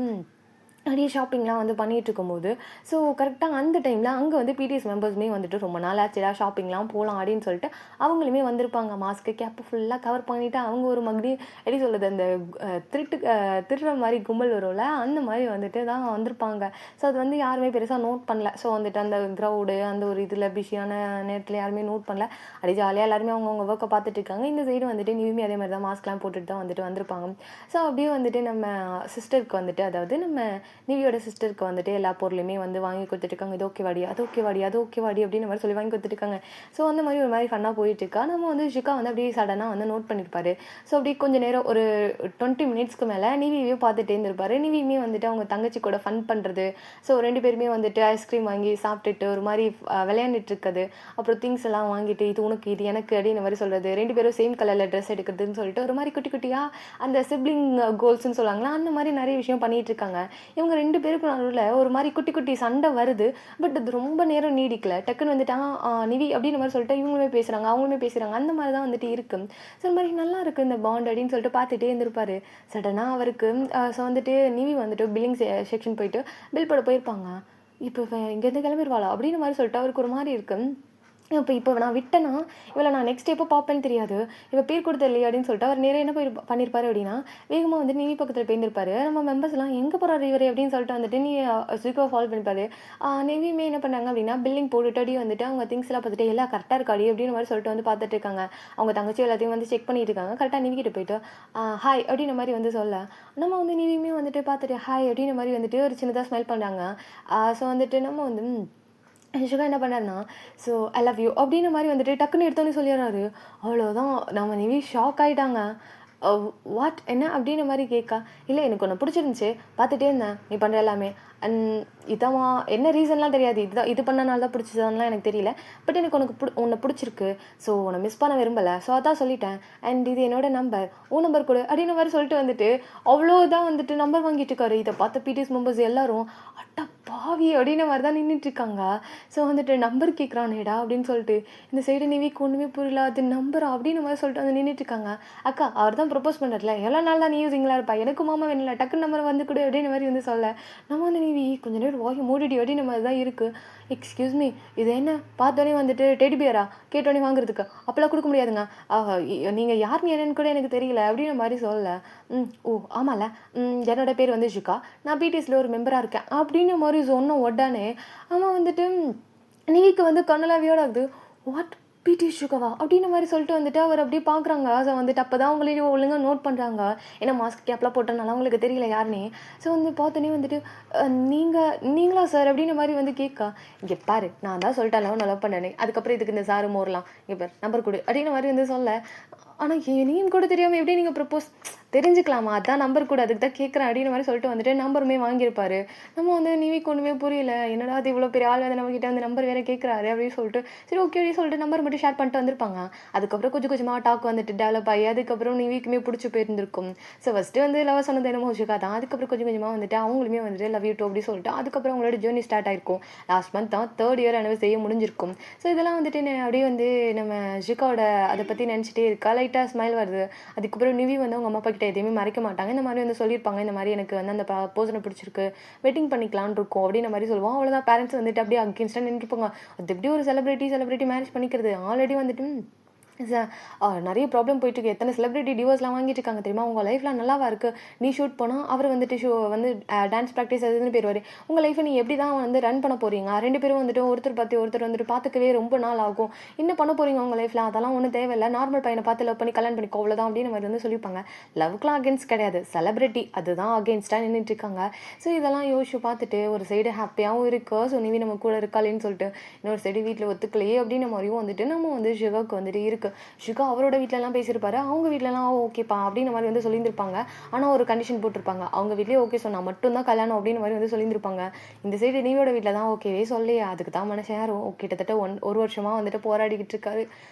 நிறைய ஷாப்பிங்லாம் வந்து பண்ணிகிட்டு இருக்கும்போது ஸோ கரெக்டாக அந்த டைமில் அங்கே வந்து பிடிஎஸ் மெம்பர்ஸுமே வந்துட்டு ரொம்ப நாள் ஆச்சுடா ஷாப்பிங்லாம் போகலாம் அப்படின்னு சொல்லிட்டு அவங்களுமே வந்திருப்பாங்க. மாஸ்க்கு கேப்பு ஃபுல்லாக கவர் பண்ணிவிட்டு அவங்க ஒரு மறுபடி எப்படி சொல்கிறது, அந்த திருடுற மாதிரி கும்பல் வரும்ல, அந்த மாதிரி வந்துட்டு தான் வந்திருப்பாங்க. ஸோ அது வந்து யாருமே பெருசாக நோட் பண்ணல. ஸோ வந்துட்டு அந்த க்ரௌடு அந்த ஒரு இதில் பிஸியான நேரத்தில் யாருமே நோட் பண்ணல. அப்படியே ஜாலியாக எல்லாருமே அவங்கவுங்க ஒர்க்கை பார்த்துட்டு இருக்காங்க. இந்த சைடு வந்துட்டு நியூமே அதே மாதிரி தான் மாஸ்க்லாம் போட்டுட்டு தான் வந்துட்டு வந்திருப்பாங்க. ஸோ அப்படியே வந்துட்டு நம்ம சிஸ்டருக்கு வந்துட்டு, அதாவது நம்ம நிவியோட சிஸ்டருக்கு வந்துட்டு எல்லா பொருளையுமே வந்து வாங்கி கொடுத்துட்ருக்காங்க. இது ஓகே வாடி, அது ஓகே வாடி, அது ஓகே வாடி அப்படின்னு மாதிரி சொல்லி வாங்கி கொடுத்துட்ருக்காங்க. ஸோ அந்த மாதிரி ஒரு மாதிரி ஃபன்னாக போயிட்டுருக்கா. நம்ம வந்து ஷிகா வந்து அப்படியே சடனாக வந்து நோட் பண்ணியிருப்பாரு. ஸோ அப்படியே கொஞ்சம் நேரம் ஒரு 20 மினிட்ஸ்க்கு மேலே நிவியே பார்த்துட்டே இருந்திருப்பாரு. நிவியுமே வந்துட்டு அவங்க தங்கச்சி கூட ஃபன் பண்ணுறது, ஸோ 2 பேருமே வந்துட்டு ஐஸ்கிரீம் வாங்கி சாப்பிட்டுட்டு ஒரு மாதிரி விளையாண்டுட்டு இருக்குது. அப்புறம் திங்ஸ் எல்லாம் வாங்கிட்டு இது உனக்கு இது எனக்கு அப்படின்னு மாதிரி சொல்கிறது, 2 பேரும் சேம் கலரில் ட்ரெஸ் எடுக்கிறதுன்னு சொல்லிட்டு ஒரு மாதிரி குட்டி குட்டியாக அந்த சிப்ளிங் கோல்ஸ்ன்னு சொல்லுவாங்களா, அந்த மாதிரி நிறைய விஷயம் பண்ணிகிட்டு இருக்காங்க. இவங்க 2 பேருக்கும் நடுவில் ஒரு மாதிரி குட்டி குட்டி சண்டை வருது. பட் அது ரொம்ப நேரம் நீடிக்கல. டக்குன்னு வந்துட்டு நிவி அப்படின்ற மாதிரி சொல்லிட்டு இவங்களுமே பேசுகிறாங்க, அவங்களுமே பேசுகிறாங்க. அந்த மாதிரி தான் வந்துட்டு இருக்குது. ஸோ இந்த மாதிரி நல்லா இருக்குது இந்த பாண்ட் அப்படின்னு சொல்லிட்டு பார்த்துட்டே இருந்திருப்பாரு. சடனாக அவருக்கு ஸோ வந்துட்டு நிவி வந்துட்டு பில்லிங் செக்ஷன் போயிட்டு பில் போட போயிருப்பாங்க. இப்போ இங்கேருந்து கிளம்பிடுவாளா அப்படின்ற மாதிரி சொல்லிட்டு அவருக்கு ஒரு மாதிரி இருக்குது. இப்போ நான் விட்டேன்னா இவளை நான் நெக்ஸ்ட் எப்போ பார்ப்பேன்னு தெரியாது. இவள் பேர் கொடுத்த இல்லையா அப்படின்னு சொல்லிட்டு அவர் நேரா என்ன பண்ணியிருப்பாரு அப்படின்னா, வேகமாக வந்து நிவி பக்கத்தில் போயிருந்திருப்பாரு. நம்ம மெம்பர்ஸ்லாம் எங்கே போகிறாரு இவர் அப்படின்னு சொல்லிட்டு வந்துட்டு ஸ்விக்காவை ஃபாலோ பண்ணிப்பாரு. நிவியுமே என்ன பண்ணாங்க அப்படின்னா பில்லிங் போட்டுட்டு வந்துட்டு அவங்க திங்ஸ் எல்லாம் பார்த்துட்டு எல்லாம் கரெக்டாக இருக்காடி அப்படின்னு மாதிரி சொல்லிட்டு வந்து பார்த்துட்டு இருக்காங்க. அவங்க தங்கச்சி எல்லாத்தையும் வந்து செக் பண்ணிட்டு இருக்காங்க. கரெக்டாக நிவிக்கிட்ட போயிட்டு ஹாய் அப்படின்ற மாதிரி வந்து சொல்ல, நம்ம வந்து நிவியுமே வந்துட்டு பார்த்துட்டு ஹாய் அப்படின்ற மாதிரி வந்துட்டு ஒரு சின்னதாக ஸ்மைல் பண்ணாங்க. ஸோ வந்துட்டு நம்ம வந்து ஷிகா என்ன பண்ணாருன்னா, ஸோ ஐ லவ் யூ அப்படின்ற மாதிரி வந்துட்டு டக்குன்னு எடுத்தோன்னே சொல்லிடுறாரு. அவ்வளோதான் நம்ம நிவி ஷாக் ஆகிட்டாங்க. வாட் என்ன அப்படின்ற மாதிரி கேட்கா, இல்லை எனக்கு ஒன்று பிடிச்சிருந்துச்சி, பார்த்துட்டே இருந்தேன் நீ பண்ணுற எல்லாமே. அண்ட் இதாம்மா என்ன ரீசன்லாம் தெரியாது, இது பண்ணனால தான் பிடிச்சதான்லாம் எனக்கு தெரியல. பட் எனக்கு உன்னை பிடிச்சிருக்கு. ஸோ உன்னை மிஸ் பண்ண விரும்பலை. ஸோ அதான் சொல்லிட்டேன். அண்ட் இது என்னோட நம்பர், உன் நம்பர் கொடு அப்படின்ற மாதிரி சொல்லிட்டு வந்துட்டு அவ்வளோதான் வந்துட்டு நம்பர் வாங்கிட்டு இருக்காரு. இதை பார்த்த பிடிஎஸ் மெம்பர்ஸ் எல்லாரும் அட்டா பாவி அப்படின்ற மாதிரி தான் நின்றுட்டுருக்காங்க. ஸோ வந்துட்டு நம்பர் கேட்குறானேடா அப்படின்னு சொல்லிட்டு இந்த சைடு நிவிக்கு ஒன்றுமே புரியல. அது நம்பரா அப்படின்ற மாதிரி சொல்லிட்டு வந்து நின்றுட்டுருக்காங்க. அக்கா அவர் தான் ப்ரப்போஸ் பண்ணுறதுல எவ்வளோ நாள் தான் நீ யூஸிங்களா இருப்பா, எனக்கு மாமா வேணும்ல, டக்கு நம்பர் வந்து கொடு அப்படின்ற மாதிரி வந்து சொல்ல, நம்ம வந்து நிவி கொஞ்சம் நேரம் வாங்கி மூடிடி அப்படின்ற மாதிரி தான் இருக்குது. எக்ஸ்கியூஸ் மீ, இது என்ன பார்த்தோன்னே வந்துட்டு டெடி பியரா கேட்டோன்னே வாங்குறதுக்கு அப்போல்லாம் கொடுக்க முடியாதுங்க. நீங்கள் யாருன்னு என்னன்னு கூட எனக்கு தெரியல அப்படின்ற மாதிரி சொல்லலை. ஓ ஆமாம்ல, என்னோட பேர் வந்து ஷிகா, நான் பிடிஎஸில் ஒரு மெம்பராக இருக்கேன் அப்படின்ற மாதிரி சொன்ன உடனே அவன் வந்துட்டு நிவிக்கு வந்து கண்ணெல்லாம் வியர்டாகுது. வாட் பிடி ஷிகாவா அப்படின்ற மாதிரி சொல்லிட்டு வந்துட்டு அவர் அப்படியே பார்க்குறாங்க. ஸோ வந்துட்டு அப்போ தான் அவங்களே ஒழுங்காக நோட் பண்ணுறாங்க. ஏன்னா மாஸ்க் கேப்லாம் போட்டனால அவங்களுக்கு தெரியல யாருன்னே. ஸோ வந்து பார்த்தோன்னே வந்துட்டு நீங்களா சார் அப்படின்ற மாதிரி வந்து கேட்கா. இங்கே பாரு நான் தான் சொல்லிட்டேன் நான் லவ் பண்ணேன்னு, அதுக்கப்புறம் இதுக்கு இந்த சாரு மோரலாம், இங்கே பாரு நம்பர் கொடு அப்படின்ற மாதிரி வந்து சொல்ல, ஆனால் நீயும் கூட தெரியாமல் எப்படி நீங்கள் ப்ரப்போஸ் தெரிஞ்சுக்கலாமா, அதான் நம்பர் கூட அதுக்கு தான் கேட்குறேன் அப்படின்ற மாதிரி சொல்லிட்டு வந்துட்டு நம்பருமே வாங்கியிருப்பாரு. நம்ம வந்து நிவிக்கு ஒன்றுமே புரியல, என்னடா அது இவ்வளோ பெரிய ஆள் வந்து நம்மக்கிட்ட வந்து நம்பர் வேறு கேட்குறாரு அப்படின்னு சொல்லிட்டு சரி ஓகே அப்படின்னு சொல்லிட்டு நம்பர் மட்டும் ஷேர் பண்ணிட்டு வந்திருப்பாங்க. அதுக்கப்புறம் கொஞ்சம் கொஞ்சமாக டாக் வந்துட்டு டெவலப் ஆகி அதுக்கப்புறம் நிவிக்குமே பிடிச்சி போயிருந்திருக்கும். ஸோ ஃபஸ்ட்டு வந்து லவ் சொன்னது என்னமோ ஷிகா தான். அதுக்கப்புறம் கொஞ்சம் கொஞ்சமாக வந்துட்டு அவங்களுமே வந்துட்டு லவ் யூ டூ அப்படி சொல்லிட்டு அதுக்கப்புறம் அவங்களோட ஜேர்னி ஸ்டார்ட் ஆயிருக்கும். லாஸ்ட் மந்த் தான் 3rd இயர் செய்ய முடிஞ்சிருக்கும். ஸோ இதெல்லாம் வந்துட்டு அப்படியே வந்து நம்ம ஷிகாவோட அதை பற்றி நினச்சிட்டே இருக்கா. லைட்டாக ஸ்மைல் வருது. அதுக்கப்புறம் நிவி வந்து அவங்க அம்மா அப்பா கிட்ட எதையுமே மறைக்க மாட்டாங்க. இந்த மாதிரி வந்து சொல்லியிருப்பாங்க, இந்த மாதிரி எனக்கு வந்து அந்த பர்சனை பிடிச்சிருக்கு, வெட்டிங் பண்ணிக்கலான்னு இருக்கும் அப்படின்ற மாதிரி சொல்லுவோம். அவ்வளோதான் பேரண்ட்ஸ் வந்துட்டு அப்படியே அகேன்ஸ்டாக நின்றுப்பாங்க. அது எப்படி ஒரு செலிபிரிட்டி மேரேஜ் பண்ணிக்கிறது, ஆல்ரெடி வந்துட்டு நிறைய ப்ராப்ளம் போயிட்டுருக்கு. எத்தனை செலிபிரிட்டி டிவோர்ஸ்லாம் வாங்கிட்டு இருக்காங்க தெரியுமா. உங்கள் லைஃப்லாம் நல்லாவா இருக்குது, நீ ஷூட் போனால் அவர் வந்துட்டு வந்து டான்ஸ் ப்ராக்டிஸ் அதுன்னு போயிடுவார். உங்கள் லைஃப்பை நீ எப்படி தான் வந்து ரன் பண்ண போகிறீங்க, 2 பேரும் வந்துட்டு ஒருத்தர் வந்துட்டு பார்த்துக்கவே ரொம்ப நாள் ஆகும், என்ன பண்ண போகிறீங்க உங்கள் லைஃப்பில், அதெல்லாம் ஒன்றும் தேவையில்லை, நார்மல் பையனை பார்த்து லவ் பண்ணி கல்யாணம் பண்ணிக்கோ அவ்வளோதான் அப்படின்னு மாதிரி வந்து சொல்லியிருப்பாங்க. லவ்க்குலாம் அகேன்ஸ்ட் கிடையாது, செலிபிரிட்டி அதுதான் அகேன்ஸ்டாக நின்றுட்டு இருக்காங்க. ஸோ இதெல்லாம் யோசிச்சு பார்த்துட்டு ஒரு சைடு ஹாப்பியாகவும் இருக்குது. ஸோ நிவி நம்ம கூட இருக்காளேன்னு சொல்லிட்டு, இன்னொரு சைடு வீட்டில் ஒத்துக்கலையே அப்படின்ற மாதிரியும் வந்துட்டு நம்ம வந்து ஷிகாவுக்கு வந்துட்டு இருக்குது. ஷிகா அவரோட வீட்டிலலாம் பேசியிருப்பாரு, அவங்க வீட்டிலலாம் ஓகேப்பா அப்படின்ற மாதிரி வந்து சொல்லியிருந்திருப்பாங்க. ஆனால் ஒரு கண்டிஷன் போட்டிருப்பாங்க, அவங்க வீட்லேயே ஓகே சொன்னால் மட்டும்தான் கல்யாணம் அப்படின்னு மாதிரி வந்து சொல்லியிருந்திருப்பாங்க. இந்த சைடு நீயோட வீட்டில் தான் ஓகேவே சொல்லையே, அதுக்கு தான் மனுஷன் யாரும் கிட்டத்தட்ட 1 வருஷமாக வந்துட்டு போராடிக்கிட்டு இருக்காரு,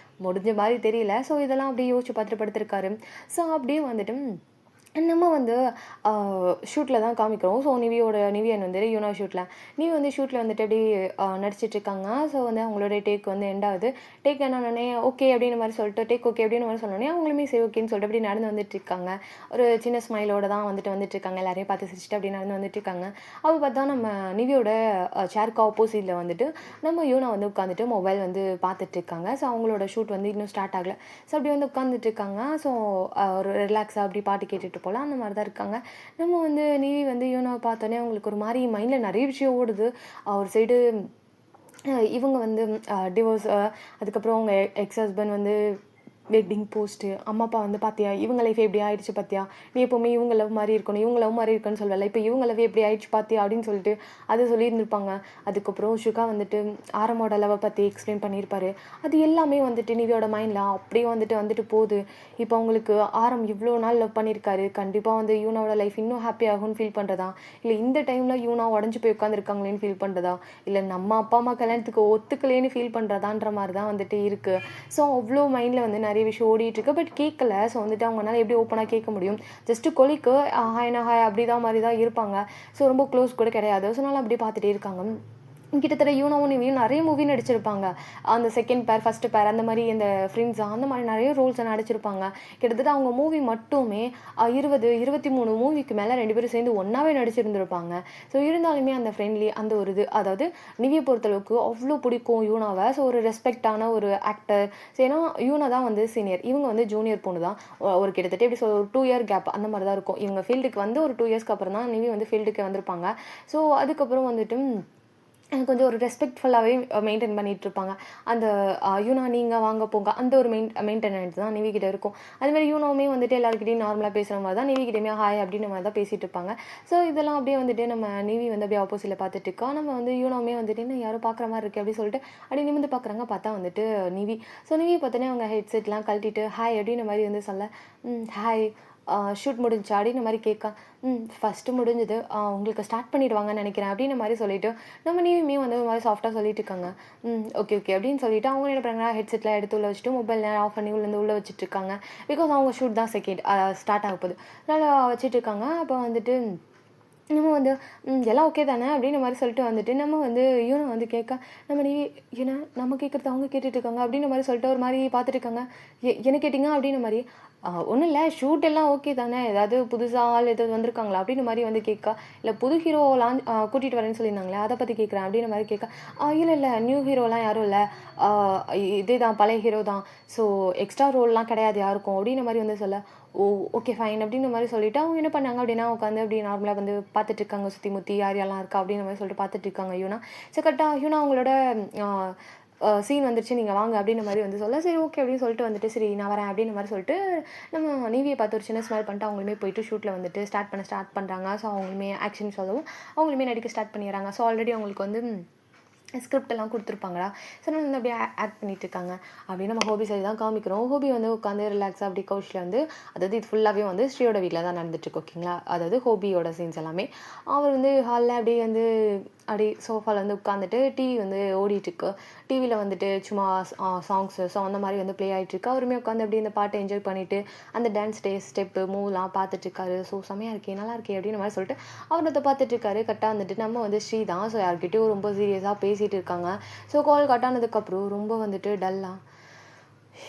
முடிஞ்ச மாதிரி தெரியல. ஸோ இதெல்லாம் அப்படியே யோசிச்சு பார்த்துட்டு படுத்திருக்காரு. ஸோ அப்படியே வந்துட்டு நம்ம வந்து ஷூட்டில் தான் காமிக்கிறோம். ஸோ நிவியன் வந்து யூனா நிவி வந்து ஷூட்டில் வந்துட்டு அப்படி நடிச்சிட்ருக்காங்க. ஸோ வந்து அவங்களோட டேக் வந்து எண்ட் ஆகுது. டேக் என்னன்னே ஓகே அப்படின்ற மாதிரி சொல்லிட்டு டேக் ஓகே அப்படின்னு மாதிரி சொன்னோடனே அவங்களுமே சரி ஓகேன்னு சொல்லிட்டு அப்படி நடந்து வந்துட்டுருக்காங்க. ஒரு சின்ன ஸ்மைலோடு தான் வந்துட்டுருக்காங்க. எல்லாரையும் பார்த்து சிரிச்சுட்டு அப்படி நடந்து வந்துட்டுருக்காங்க. அப்போ பார்த்தா நம்ம நிவியோட சேருக்கு ஆப்போசிட்டில் வந்துட்டு நம்ம யூனா வந்து உட்காந்துட்டு மொபைல் வந்து பார்த்துட்ருக்காங்க. ஸோ அவங்களோட ஷூட் வந்து இன்னும் ஸ்டார்ட் ஆகலை. ஸோ அப்படி வந்து உட்காந்துட்ருக்காங்க. ஸோ ஒரு ரிலாக்ஸாக அப்படி பாட்டு கேட்டுட்டு போல் அந்த மாதிரி தான் இருக்காங்க. நம்ம வந்து நிவி வந்து யூனாவை பார்த்தோன்னே அவங்களுக்கு ஒரு மாதிரி மைண்டில் நிறைய விஷயம் ஓடுது. ஒரு சைடு இவங்க வந்து டிவோர்ஸ், அதுக்கப்புறம் அவங்க எக்ஸ் ஹஸ்பண்ட் வந்து வெட்டிங் போஸ்ட்டு, அம்மா அப்பா வந்து பார்த்தியா இவங்க லைஃப் எப்படி ஆயிடுச்சு பார்த்தியா, நீ எப்போவுமே இவங்க லவ் மாதிரி இருக்கணும், இவங்க லவ் மாதிரி இருக்குன்னு சொல்லலை, இப்போ இவங்க லவ் எப்படி ஆயிடுச்சு பார்த்தியா அப்படின்னு சொல்லிட்டு அது சொல்லியிருந்திருப்பாங்க. அதுக்கப்புறம் ஷிகா வந்துட்டு ஆரமோட லவ்வை பற்றி எக்ஸ்பிளைன் பண்ணியிருப்பாரு. அது எல்லாமே வந்துட்டு நிவியோட மைண்டில் அப்படியே வந்துட்டு போகுது. இப்போ அவங்களுக்கு ஆரம் இவ்வளோ நாள் லவ் பண்ணியிருக்காரு, கண்டிப்பாக வந்து யூனாவோட லைஃப் இன்னும் ஹாப்பி ஆகும்னு ஃபீல் பண்ணுறதா, இல்லை இந்த டைமில் யூனா உடஞ்சி போய் உட்காந்துருக்காங்களேன்னு ஃபீல் பண்ணுறதா, இல்லை நம்ம அப்பா அம்மா கல்யாணத்துக்கு ஒத்துக்கலேன்னு ஃபீல் பண்ணுறதான்ற மாதிரி தான் வந்துட்டு இருக்குது. ஸோ அவ்வளோ மைண்டில் வந்து நிறைய விஷயம் ஓடிட்டுருக்கு. பட் கேட்கல. ஸோ வந்துட்டு அவங்களால எப்படி ஓப்பனாக கேட்க முடியும், ஜஸ்ட்டு கொலிக்கு ஹாய்னா ஹாய் அப்படி தான் மாதிரி தான் இருப்பாங்க. ஸோ ரொம்ப க்ளோஸ் கூட கிடையாது. ஸோ அதனால் அப்படியே பார்த்துட்டே இருக்காங்க. கிட்டத்தட்ட யூனாவும் நிவியும் நிறைய மூவி நடிச்சிருப்பாங்க. அந்த செகண்ட் பேர், ஃபர்ஸ்ட் பேர் அந்த மாரி இந்த ஃப்ரெண்ட்ஸ் அந்த மாரி நிறைய ரோல்ஸ நடிச்சிருப்பாங்க. கிட்டத்தட்ட அவங்க மூவி மட்டுமே 20, 23 மூவிக்கு மேல 2 பேரும் சேர்ந்து ஒண்ணாவே நடிச்சிருந்திருப்பாங்க. ஸோ இருந்தாலுமே அந்த ஃப்ரெண்ட்லி அந்த ஒரு இது அதாவது நிவிய பொறுத்தளவுக்கு அவ்ளோ பிடிக்கும் யூனாவ. ஸோ ஒரு ரெஸ்பெக்ட்டான ஒரு ஆக்டர். ஸோ ஏன்னா யூனா தான் வந்து சீனியர். இவங்க வந்து ஜூனியர் பொண்ணு தான். ஒரு கிட்டத்தட்ட எப்படி ஒரு 2 இயர் கேப் அந்த மாரி தான் இருக்கும். இவங்க ஃபீல்டுக்கு வந்து ஒரு 2 இயர்ஸ்க்கு அப்புறம் தான் நிவி வந்து ஃபீல்டுக்கு வந்திருப்பாங்க. ஸோ அதுக்கப்புறம் வந்துட்டு கொஞ்சம் ஒரு ரெஸ்பெக்ட்ஃபுல்லாவே மெயின்டெயின் பண்ணிட்டுருப்பாங்க. அந்த யூனா நீங்க வாங்க போங்க அந்த ஒரு மெயின்டெனன்ஸ் தான் நிவி கிட்ட இருக்கும். அதுமாரி யூனாவுமே வந்துட்டு எல்லார்கிட்டயும் நார்மலா பேசுற மாரி தான் நிவி கிட்டயுமே ஹாய் அப்படின்ற மாரி தான் பேசிட்டு இருப்பாங்க. ஸோ இதெல்லாம் அப்படியே வந்துட்டு நம்ம நிவி வந்து அப்படியே ஆப்போசிட்ல பார்த்துட்டு இருக்கா. நம்ம வந்து யூனாவுமே வந்துட்டு என்ன யாரோ பார்க்குற மாரி இருக்கு அப்படின்னு சொல்லிட்டு அப்படியே நிமிர்ந்து பார்க்குறாங்க. பார்த்தா வந்துட்டு நிவி. ஸோ நிவிய பார்த்தோனே அவங்க ஹெட்செட்லாம் கழட்டிட்டு ஹாய் அப்படின்ற மாரி வந்து சொல்ல, ஹாய் ஷூட் முடிஞ்சுச்சா அப்படின்ற மாரி கேட்க, ஃபர்ஸ்ட்டு முடிஞ்சுது. உங்களுக்கு ஸ்டார்ட் பண்ணிடுவாங்கன்னு நெனைக்கிறேன் அப்படின்ற மாரி சொல்லிட்டு நம்ம நிவியுமே வந்து ஒரு மாரி சாஃப்ட்டா சொல்லிட்டு இருக்காங்க. ஓகே, ஓகே அப்படின்னு சொல்லிட்டு அவங்க என்ன பண்ணுறாங்கன்னா, ஹெட்செட்லாம் எடுத்து உள்ள வச்சுட்டு மொபைல்லாம் ஆஃப் பண்ணி உள்ள வச்சுட்டுருக்காங்க. பிகாஸ் அவங்க ஷூட் தான் செகண்ட் ஸ்டார்ட் ஆக போகுது. அதனால வச்சுட்டுருக்காங்க. அப்போ வந்துட்டு நம்ம வந்து எல்லாம் ஓகே தானே அப்படின்ற மாரி சொல்லிட்டு வந்துட்டு நம்ம வந்து யூனா வந்து கேட்க, நம்ம நிவி ஏன்னா நம்ம கேட்குறது அவங்க கேட்டுட்டு இருக்காங்க அப்படின்ற மாரி சொல்லிட்டு ஒரு மாரி பார்த்துட்டு இருக்காங்க. என்ன கேட்டீங்க அப்படின்ற மாரி. ஒண்ணும் இல்ல ஷூட் எல்லாம் ஓகே தானே! ஏதாவது புதுசா ஆள் ஏதாவது வந்திருக்காங்களா? அப்படின்ற மாரி வந்து கேட்க, இல்ல புது ஹீரோ கூட்டிட்டு வரேன்னு சொல்லியிருந்தாங்களே, அத பத்தி கேட்கிறேன் அப்படின்ற மாரி கேட்க, இல்ல இல்ல நியூ ஹீரோலாம் யாரும் இல்ல. ஆ இதே தான் பழைய ஹீரோ தான். ஸோ எக்ஸ்ட்ரா ரோல்லாம் கிடையாது யாருக்கும் அப்படின்ற மாரி வந்து சொல்ல, ஓ! ஓகே ஃபைன் அப்படின்ற மாரி சொல்லிட்டு, அவங்க என்ன பண்ணாங்க அப்படின்னா, உட்காந்து அப்படியே நார்மலா வந்து பார்த்துட்டு இருக்காங்க. சுத்தி முத்தி யார் யாரெல்லாம் இருக்கா அப்படின்ற மாரி சொல்லிட்டு பார்த்துட்டு இருக்காங்க யூனா. ஸோ கரெக்ட்டா யூனா அவங்களோட ஆ சீன் வந்துருச்சு நீங்க வாங்க அப்படின்ற மாரி வந்து சொல்ல, சரி ஓகே அப்படின்னு சொல்லிட்டு வந்துட்டு, சரி நான் வரேன் அப்படின்ற மாரி சொல்லிட்டு, நம்ம நிவிய பார்த்து ஒரு சின்ன ஸ்மைல் பண்ணிட்டு அவங்களுமே போயிட்டு ஷூட்ல வந்துட்டு ஸ்டார்ட் பண்றாங்க. ஸோ அவங்களுமே ஆக்ஷன் சொல்லவும், அவங்களுமே நடிக்க ஸ்டார்ட் பண்ணிடுறாங்க. ஸோ ஆல்ரெடி அவங்களுக்கு வந்து ஸ்கிரிப்ட் எல்லாம் குடுத்துருப்பாங்களா. ஸோ நான் வந்து அப்படியே ஆக்ட் பண்ணிட்டு இருக்காங்க. அப்படியே நம்ம ஹோபி சைடு தான் காமிக்கிறோம். ஹோபி வந்து உட்காந்து ரிலாக்ஸா அப்படியே கவுச்ல வந்து அதாவது இது ஃபுல்லாவே வந்து ஸ்ரீயோட வீட்ல தான் நடந்துட்டுருக்கு ஓகேங்களா. அதாவது ஹோபியோட சீன்ஸ் எல்லாமே. அவர் வந்து ஹால்ல அப்படியே வந்து அப்படியே சோஃபால வந்து உட்காந்துட்டு டிவி வந்து ஓடிட்டுருக்கு. டிவில வந்துட்டு சும்மா சாங்ஸு ஸோ அந்த மாரி வந்து ப்ளே ஆயிட்டுருக்கு. அவருமே உட்காந்து அப்படியே இந்த பாட்ட என்ஜாய் பண்ணிட்டு, அந்த டான்ஸ் ஸ்டெப்பு, மூவ்லாம் பார்த்துட்டுருக்காரு. ஸோ செம்மையா இருக்கே! நல்லா இருக்கே! அப்படின்ற மாரி சொல்லிட்டு அவர் அத பார்த்துட்டுருக்காரு. கரெக்ட்டா வந்துட்டு நம்ம வந்து ஸ்ரீ தான். ஸோ யார்கிட்டயோ ரொம்ப சீரியஸா பேசிட்டு இருக்காங்க. ஸோ கால் கட் ஆனதுக்கப்புறம் ரொம்ப வந்துட்டு டல்லா,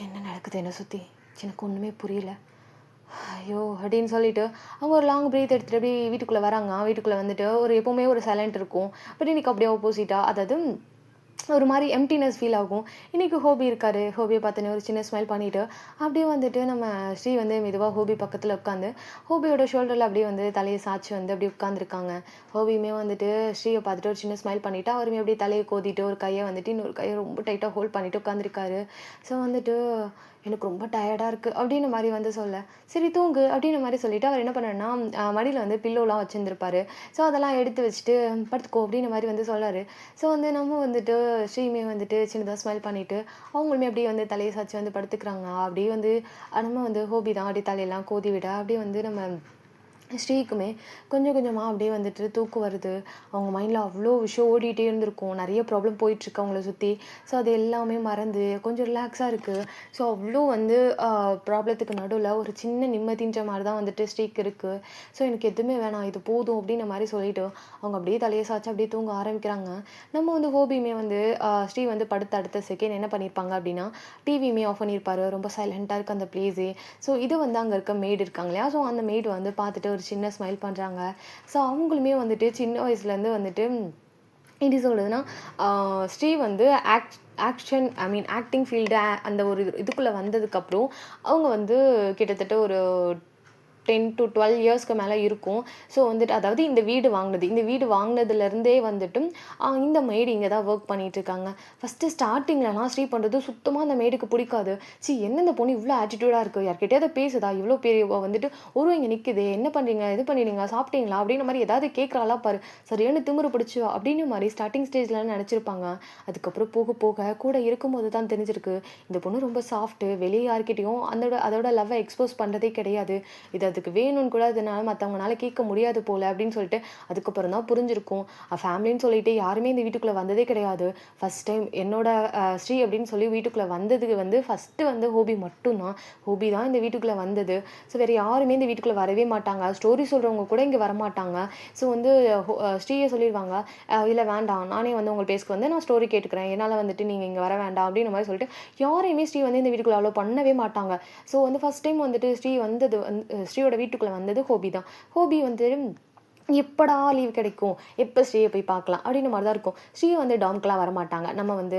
என்ன நடக்குது என்ன சுத்தி? எனக்கு ஒண்ணுமே புரியல. ஐயோ! அப்படின்னு சொல்லிட்டு அவங்க ஒரு லாங் பிரீத் எடுத்துட்டு அப்படியே வீட்டுக்குள்ள வராங்க. வீட்டுக்குள்ள வந்துட்டு ஒரு எப்பவுமே ஒரு சைலண்ட் இருக்கும். பட் இன்னைக்கு அப்படியே ஆப்போசிட்டா அதாவது ஒரு மாரி எம்ப்டினஸ் ஃபீல் ஆகும். இன்னைக்கு ஹோபி இருக்காரு. ஹோபிய பார்த்தோனே ஒரு சின்ன ஸ்மைல் பண்ணிட்டு, அப்படியே வந்துட்டு நம்ம ஸ்ரீ வந்து மெதுவா ஹோபி பக்கத்துல உட்காந்து, ஹோபியோட ஷோல்டர்ல அப்படியே வந்து தலைய சாய்ச்சு வந்து அப்படியே உட்காந்துருக்காங்க. ஹோபியுமே வந்துட்டு ஸ்ரீய பார்த்துட்டு ஒரு சின்ன ஸ்மைல் பண்ணிட்டு, அவருமே அப்படியே தலைய கோதிட்டு ஒரு கைய வந்துட்டு இன்னொரு கைய ரொம்ப டைட்டா ஹோல்ட் பண்ணிட்டு உட்காந்துருக்காரு. ஸோ வந்துட்டு எனக்கு ரொம்ப டயர்டா இருக்கு அப்படின்ற மாரி வந்து சொல்ல, சரி தூங்கு அப்படின்ற மாரி சொல்லிட்டு அவர் என்ன பண்ணாருன்னா, மடியில வந்து பில்லோலாம் வச்சிருந்திருப்பாரு. ஸோ அதெல்லாம் எடுத்து வச்சுட்டு படுத்துக்கோ அப்படின்ற மாரி வந்து சொன்னாரு. ஸோ வந்து நம்ம வந்துட்டு ஸ்ரீமே வந்துட்டு சின்னதா ஸ்மைல் பண்ணிட்டு, அவங்களுமே அப்படியே வந்து தலைய சாய்ச்சு வந்து படுத்துக்கிறாங்க. அப்படியே வந்து நம்ம வந்து ஹோபி தான் அப்படியே தலையெல்லாம் கோதி விட, அப்படியே வந்து நம்ம ஸ்ரீக்குமே கொஞ்சம் கொஞ்சமா அப்படியே வந்துட்டு தூக்கம் வருது. அவங்க மைண்ட்ல அவ்ளோ விஷயம் ஓடிட்டே இருந்திருக்கும். நெறைய ப்ராப்ளம் போயிட்டுருக்கு அவங்கள சுத்தி. ஸோ அது எல்லாமே மறந்து கொஞ்சம் ரிலாக்ஸா இருக்கு. ஸோ அவ்ளோ வந்து ப்ராப்ளத்துக்கு நடுவுல ஒரு சின்ன நிம்மதின்ற மாரி தான் வந்துட்டு ஸ்ரீக்கு இருக்கு. ஸோ எனக்கு எதுவுமே வேணாம். இது போதும் அப்படின்ற மாரி சொல்லிட்டு, அவங்க அப்படியே தலைய சாய்ச்சு அப்படியே தூங்க ஆரம்பிக்கிறாங்க. நம்ம வந்து ஹோபியுமே வந்து ஸ்ரீ வந்து படுத்த அடுத்த செகண்ட் என்ன பண்ணியிருப்பாங்க அப்படின்னா, டிவியுமே ஆஃப் பண்ணியிருப்பாரு. ரொம்ப சைலன்ட்டா இருக்கு அந்த பிளேஸே. ஸோ இது வந்து அங்க இருக்க மெய்டு இருக்காங்க இல்லையா? ஸோ அந்த மெய்டு வந்து பார்த்துட்டு ஒரு சின்ன ஸ்மைல் பண்றாங்க. ஸோ அவங்களுமே வந்துட்டு சின்ன வயசுலேருந்து வந்துட்டு எப்படி சொல்றதுன்னா, ஆ ஸ்ரீ வந்து ஆக்ஷன் ஐ மீன் ஆக்டிங் ஃபீல்டு அந்த ஒரு இதுக்குள்ள வந்ததுக்கப்புறம், அவங்க வந்து கிட்டத்தட்ட ஒரு 10 to 12 இயர்ஸ்க்கு மேல இருக்கும். ஸோ வந்துட்டு அதாவது இந்த வீடு வாங்குனது. இந்த வீடு வாங்குனதுலருந்தே வந்துட்டு, இந்த மெய்டு இங்க தான் வொர்க் பண்ணிட்டுருக்காங்க. ஃபர்ஸ்ட்டு ஸ்டார்ட்டிங்லலாம் ஸ்ரீ பண்றது சுத்தமா அந்த மெய்டுக்கு புடிக்காது. என்ன இந்த பொண்ணு இவ்ளோ ஆட்டிட்யூடா இருக்கு. யார்கிட்டயாவது பேசுதா? இவ்ளோ பெரிய வந்துட்டு உருவம் இங்க நிக்குதே! என்ன பண்றீங்க? இது பண்ணிறீங்களா? சாப்பிட்டீங்களா? அப்படின்ற மாரி ஏதாவது கேட்குறாளா பாரு! சரியான திமிரு பிடிச்சு அப்படின்னு மாரி ஸ்டார்ட்டிங் ஸ்டேஜ்ல நெனச்சிருப்பாங்க. அதுக்கப்புறம் போக போக கூட இருக்கும்போது தான் தெரிஞ்சிருக்கு. இந்த பொண்ணு ரொம்ப சாஃப்ட்டு. வெளிய யார்கிட்டயும் அதோட லவ்வ எக்ஸ்போஸ் பண்றதே கிடையாது. இது அது அதுக்கு வேணும்னு கூட அதனால மற்றவங்களால கேட்க முடியாது போல் அப்படின்னு சொல்லிட்டு அதுக்கப்புறம் தான் புரிஞ்சிருக்கும். ஃபேமிலின்னு சொல்லிட்டு யாருமே இந்த வீட்டுக்குள்ளே வந்ததே கிடையாது. ஃபஸ்ட் டைம் என்னோட ஸ்ரீ அப்படின்னு சொல்லி வீட்டுக்குள்ளே வந்ததுக்கு வந்து ஃபஸ்ட்டு வந்து ஹோபி மட்டும்தான். ஹோபி தான் இந்த வீட்டுக்குள்ளே வந்தது. ஸோ வேறு யாருமே இந்த வீட்டுக்குள்ளே வரவே மாட்டாங்க. ஸ்டோரி சொல்கிறவங்க கூட இங்கே வரமாட்டாங்க. ஸோ வந்து ஸ்ரீயே சொல்லிடுவாங்க, இல்லை வேண்டாம், நானே வந்து உங்கள் பேஸ்க்கு வந்து நான் ஸ்டோரி கேட்டுக்கிறேன், என்னால் வந்துட்டு நீங்கள் இங்கே வர வேண்டாம் அப்படின்ற மாதிரி சொல்லிட்டு யாரையுமே ஸ்ரீ வந்து இந்த வீட்டுக்குள்ளே அலோவ் பண்ணவே மாட்டாங்க. ஸோ வந்து ஃபஸ்ட் டைம் வந்துட்டு ஸ்ரீ வந்தது ஸ்ரீயோட வீட்டுக்குள்ளே வந்தது ஹோபி தான். ஹோபி வந்து எப்படா லீவ் கிடைக்கும், எப்போ ஸ்ரீயை போய் பார்க்கலாம் அப்படின்ற மாதிரி தான் இருக்கும். ஸ்ரீ வந்து டாம்க்கெலாம் வரமாட்டாங்க. நம்ம வந்து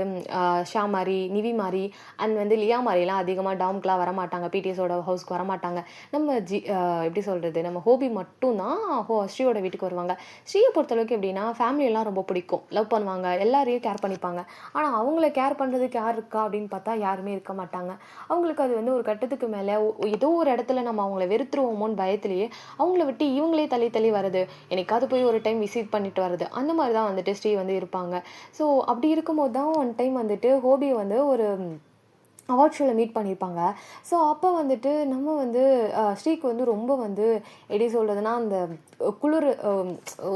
ஷா மாதிரி, நிவி மாதிரி அண்ட் வந்து லியா மாதிரிலாம் அதிகமாக டாம்க்கெலாம் வரமாட்டாங்க. பிடிஎஸோட ஹவுஸ்க்கு வரமாட்டாங்க. நம்ம எப்படி சொல்கிறது, நம்ம ஹோபி மட்டும்தான் ஸ்ரீயோட வீட்டுக்கு வருவாங்க. ஸ்ரீயை பொறுத்தளவுக்கு எப்படின்னா ஃபேமிலியெல்லாம் ரொம்ப பிடிக்கும், லவ் பண்ணுவாங்க, எல்லாரையும் கேர் பண்ணிப்பாங்க. ஆனால் அவங்கள கேர் பண்ணுறதுக்கு யார் இருக்கா அப்படின்னு பார்த்தா யாருமே இருக்க மாட்டாங்க. அவங்களுக்கு அது வந்து ஒரு கட்டத்துக்கு மேலே ஏதோ ஒரு இடத்துல நம்ம அவங்கள வெறுத்துருவோமோன்னு பயத்திலேயே அவங்கள விட்டு இவங்களே தள்ளி தள்ளி வருது. என்னைக்காவது போய் ஒரு டைம் விசிட் பண்ணிட்டு வர்றது, அந்த மாதிரி தான் வந்துட்டு ஸ்ரீ வந்து இருப்பாங்க. ஸோ அப்படி இருக்கும்போது தான் ஒன் டைம் வந்துட்டு ஹோபி வந்து ஒரு அவார்ட் ஷோவில் மீட் பண்ணியிருப்பாங்க. ஸோ அப்போ வந்துட்டு நம்ம வந்து ஸ்ரீக்கு வந்து ரொம்ப வந்து எப்படி சொல்கிறதுனா அந்த குளிர்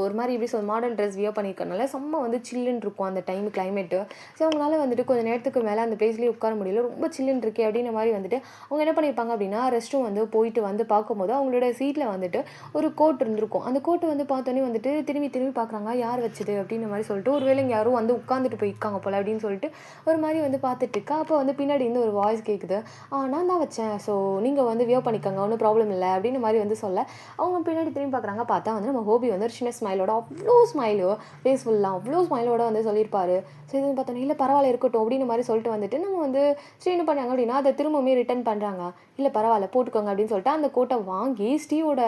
ஒரு மாதிரி எப்படி சொல் மாடர்ன் ட்ரெஸ் வியர் பண்ணியிருக்கனால செம்ம வந்து சில்லுன்னு இருக்கும் அந்த டைம் கிளைமேட்டு. ஸோ அவங்களால வந்துட்டு கொஞ்சம் நேரத்துக்கு மேலே அந்த பிளேஸ்லேயே உட்கார முடியல, ரொம்ப சில்லுன்னு இருக்கே அப்படின்ற மாதிரி வந்துட்டு அவங்க என்ன பண்ணியிருப்பாங்க அப்படின்னா ரெஸ்ட் ரூம் வந்து போயிட்டு வந்து பார்க்கும்போது அவங்களோட சீட்டில் வந்துட்டு ஒரு கோட் இருந்திருக்கும். அந்த கோட்டை வந்து பார்த்தோன்னே வந்துட்டு திரும்பி திரும்பி பார்க்குறாங்க, யார் வச்சது அப்படின்ற மாதிரி சொல்லிட்டு ஒருவேளை இங்கே யாரும் வந்து உட்காந்துட்டு போயிருக்காங்க போல் அப்படின்னு சொல்லிட்டு ஒரு மாதிரி வந்து பார்த்துட்டு இருக்கா. அப்போ வந்து பின்னாடி இருந்து ஒரு வாய்ஸ் கேட்குது, நான் தான் வச்சேன், ஸோ நீங்கள் வந்து வியர் பண்ணிக்கோங்க, ஒன்றும் ப்ராப்ளம் இல்லை அப்படின்னு மாதிரி வந்து சொல்ல அவங்க பின்னாடி திரும்பி பார்க்குறாங்க. பார்த்தா வந்து நம்ம ஹோபி வந்து ஒரு சின்ன ஸ்மைலோட அவ்வளோ ஸ்மைலோ ஃபேஸ் ஃபுல்லாக அவ்வளோ ஸ்மைலோட வந்து சொல்லியிருப்பாரு. ஸோ இது பார்த்தோன்னே இல்லை பரவாயில்ல இருக்கட்டும் அப்படின்னு மாதிரி சொல்லிட்டு வந்துட்டு நம்ம வந்து ஸ்ரீ என்ன பண்ணாங்க அப்படின்னா அதை திரும்பவுமே ரிட்டர்ன் பண்ணுறாங்க. இல்லை பரவாயில்ல போட்டுக்கோங்க அப்படின்னு சொல்லிட்டு அந்த கோட்டை வாங்கி ஸ்ரீயோட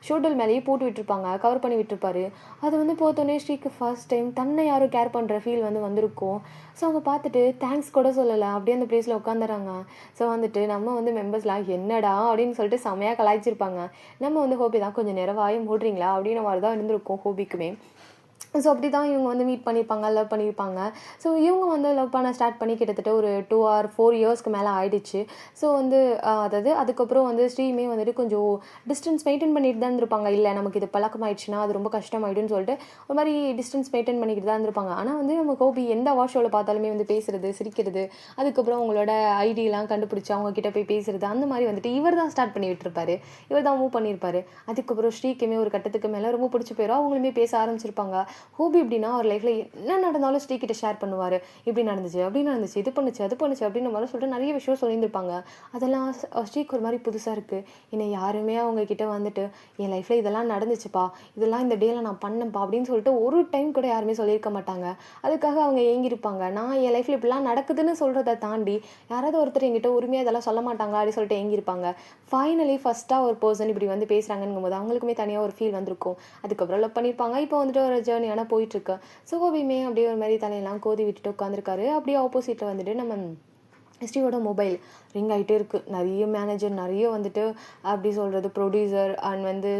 ஷோல்டர் மேலேயே போட்டு விட்டுருப்பாங்க, கவர் பண்ணி விட்டுருப்பாரு. அது வந்து பார்த்தோன்னே ஸ்ரீக்கு ஃபர்ஸ்ட் டைம் தன்னை யாரும் கேர் பண்ணுற ஃபீல் வந்து வந்திருக்கும். ஸோ அவங்க பார்த்துட்டு தேங்க்ஸ் கூட சொல்லலை, அப்படியே அந்த ப்ளேஸில் உட்காந்துறாங்க. ஸோ வந்துட்டு நம்ம வந்து மெம்பர்ஸ்லாம் என்னடா அப்படின்னு சொல்லிட்டு செமையாக கலாய்ச்சிருப்பாங்க. நம்ம வந்து ஹோபி தான் கொஞ்சம் நேரம் வாயை மூடுறீங்களா அப்படின்ற மாதிரி தான் இருந்திருக்கும் ஹோபிக்குமே. ஸோ அப்படி தான் இவங்க வந்து மீட் பண்ணியிருப்பாங்க, லவ் பண்ணியிருப்பாங்க. ஸோ இவங்க வந்து லவ் பண்ண ஸ்டார்ட் பண்ணி கிட்டத்தட்ட ஒரு 2 or 4 இயர்ஸ்க்கு மேலே ஆயிடுச்சு. ஸோ வந்து அதாவது அதுக்கப்புறம் வந்து ஸ்ரீயுமே வந்துட்டு கொஞ்சம் டிஸ்டன்ஸ் மெயின்டைன் பண்ணிட்டு தான் இருந்திருப்பாங்க. இல்லை நமக்கு இது பழக்கமாயிடுச்சுன்னா அது ரொம்ப கஷ்டமாயிடும்னு சொல்லிட்டு ஒரு மாதிரி டிஸ்டன்ஸ் மெயின்டைன் பண்ணிக்கிட்டு தான் இருந்திருப்பாங்க. ஆனால் வந்து நம்ம கோபி எந்த அவார்ட் ஷோவில் பார்த்தாலுமே வந்து பேசுறது, சிரிக்கிறது, அதுக்கப்புறம் அவங்களோட ஐடியெலாம் கண்டுபிடிச்சி அவங்க கிட்ட போய் பேசுறது, அந்த மாதிரி வந்துட்டு இவர் தான் ஸ்டார்ட் பண்ணி விட்டுருப்பாரு, இவர் தான் மூவ் பண்ணியிருப்பாரு. அதுக்கப்புறம் ஸ்ரீக்குமே ஒரு கட்டத்துக்கு மேலே ரொம்ப பிடிச்சி போயிடும், அவங்களுமே பேச ஆரம்பிச்சிருப்பாங்க. ஹோபி எப்படின்னா அவர் லைஃப்பில் என்ன நடந்தாலும் ஸ்ரீ கிட்ட ஷேர் பண்ணுவார். இப்படி நடந்துச்சு, அப்படி நடந்துச்சு, இது பண்ணுச்சு, அது பண்ணுச்சு அப்படின்னு மாதிரி சொல்லிட்டு நிறைய விஷயம் சொல்லியிருந்திருப்பாங்க. அதெல்லாம் ஸ்ரீக்கு ஒரு மாதிரி புதுசாக இருக்குது. என்னை யாருமே அவங்க கிட்ட வந்துட்டு என் லைஃப்பில் இதெல்லாம் நடந்துச்சுப்பா, இதெல்லாம் இந்த டேயில் நான் பண்ணேன்ப்பா அப்படின்னு சொல்லிட்டு ஒரு டைம் கூட யாருமே சொல்லியிருக்க மாட்டாங்க. அதுக்காக அவங்க ஏங்கியிருப்பாங்க. நான் என் லைஃப்பில் இப்படிலாம் நடக்குதுன்னு சொல்கிறத தாண்டி யாராவது ஒருத்தர் என்கிட்ட உரிமையாக இதெல்லாம் சொல்ல மாட்டாங்க அப்படின்னு சொல்லிட்டு ஏங்கியிருப்பாங்க. ஃபைனலி ஃபஸ்ட்டாக ஒரு பர்சன் இப்படி வந்து பேசுகிறாங்கங்கும் போது அவங்களுக்குமே தனியாக ஒரு ஃபீல் வந்திருக்கும். அதுக்கப்புறம் லவ் பண்ணியிருப்பாங்க. இப்போ வந்துட்டு ஒரு ஜேர்னியான போயிட்டுருக்கு. ஸோ ஹோபியுமே அப்படியே ஒரு மாதிரி தலையெல்லாம் கோதி விட்டுட்டு உட்காந்துருக்காரு. அப்படியே ஆப்போசிட்டில் வந்துட்டு நம்ம ஸ்ரீயோட மொபைல் ரிங் ஆகிட்டே இருக்குது. நிறைய மேனேஜர், நிறைய வந்துட்டு அப்படி சொல்கிறது ப்ரொடியூசர் அண்ட் வந்து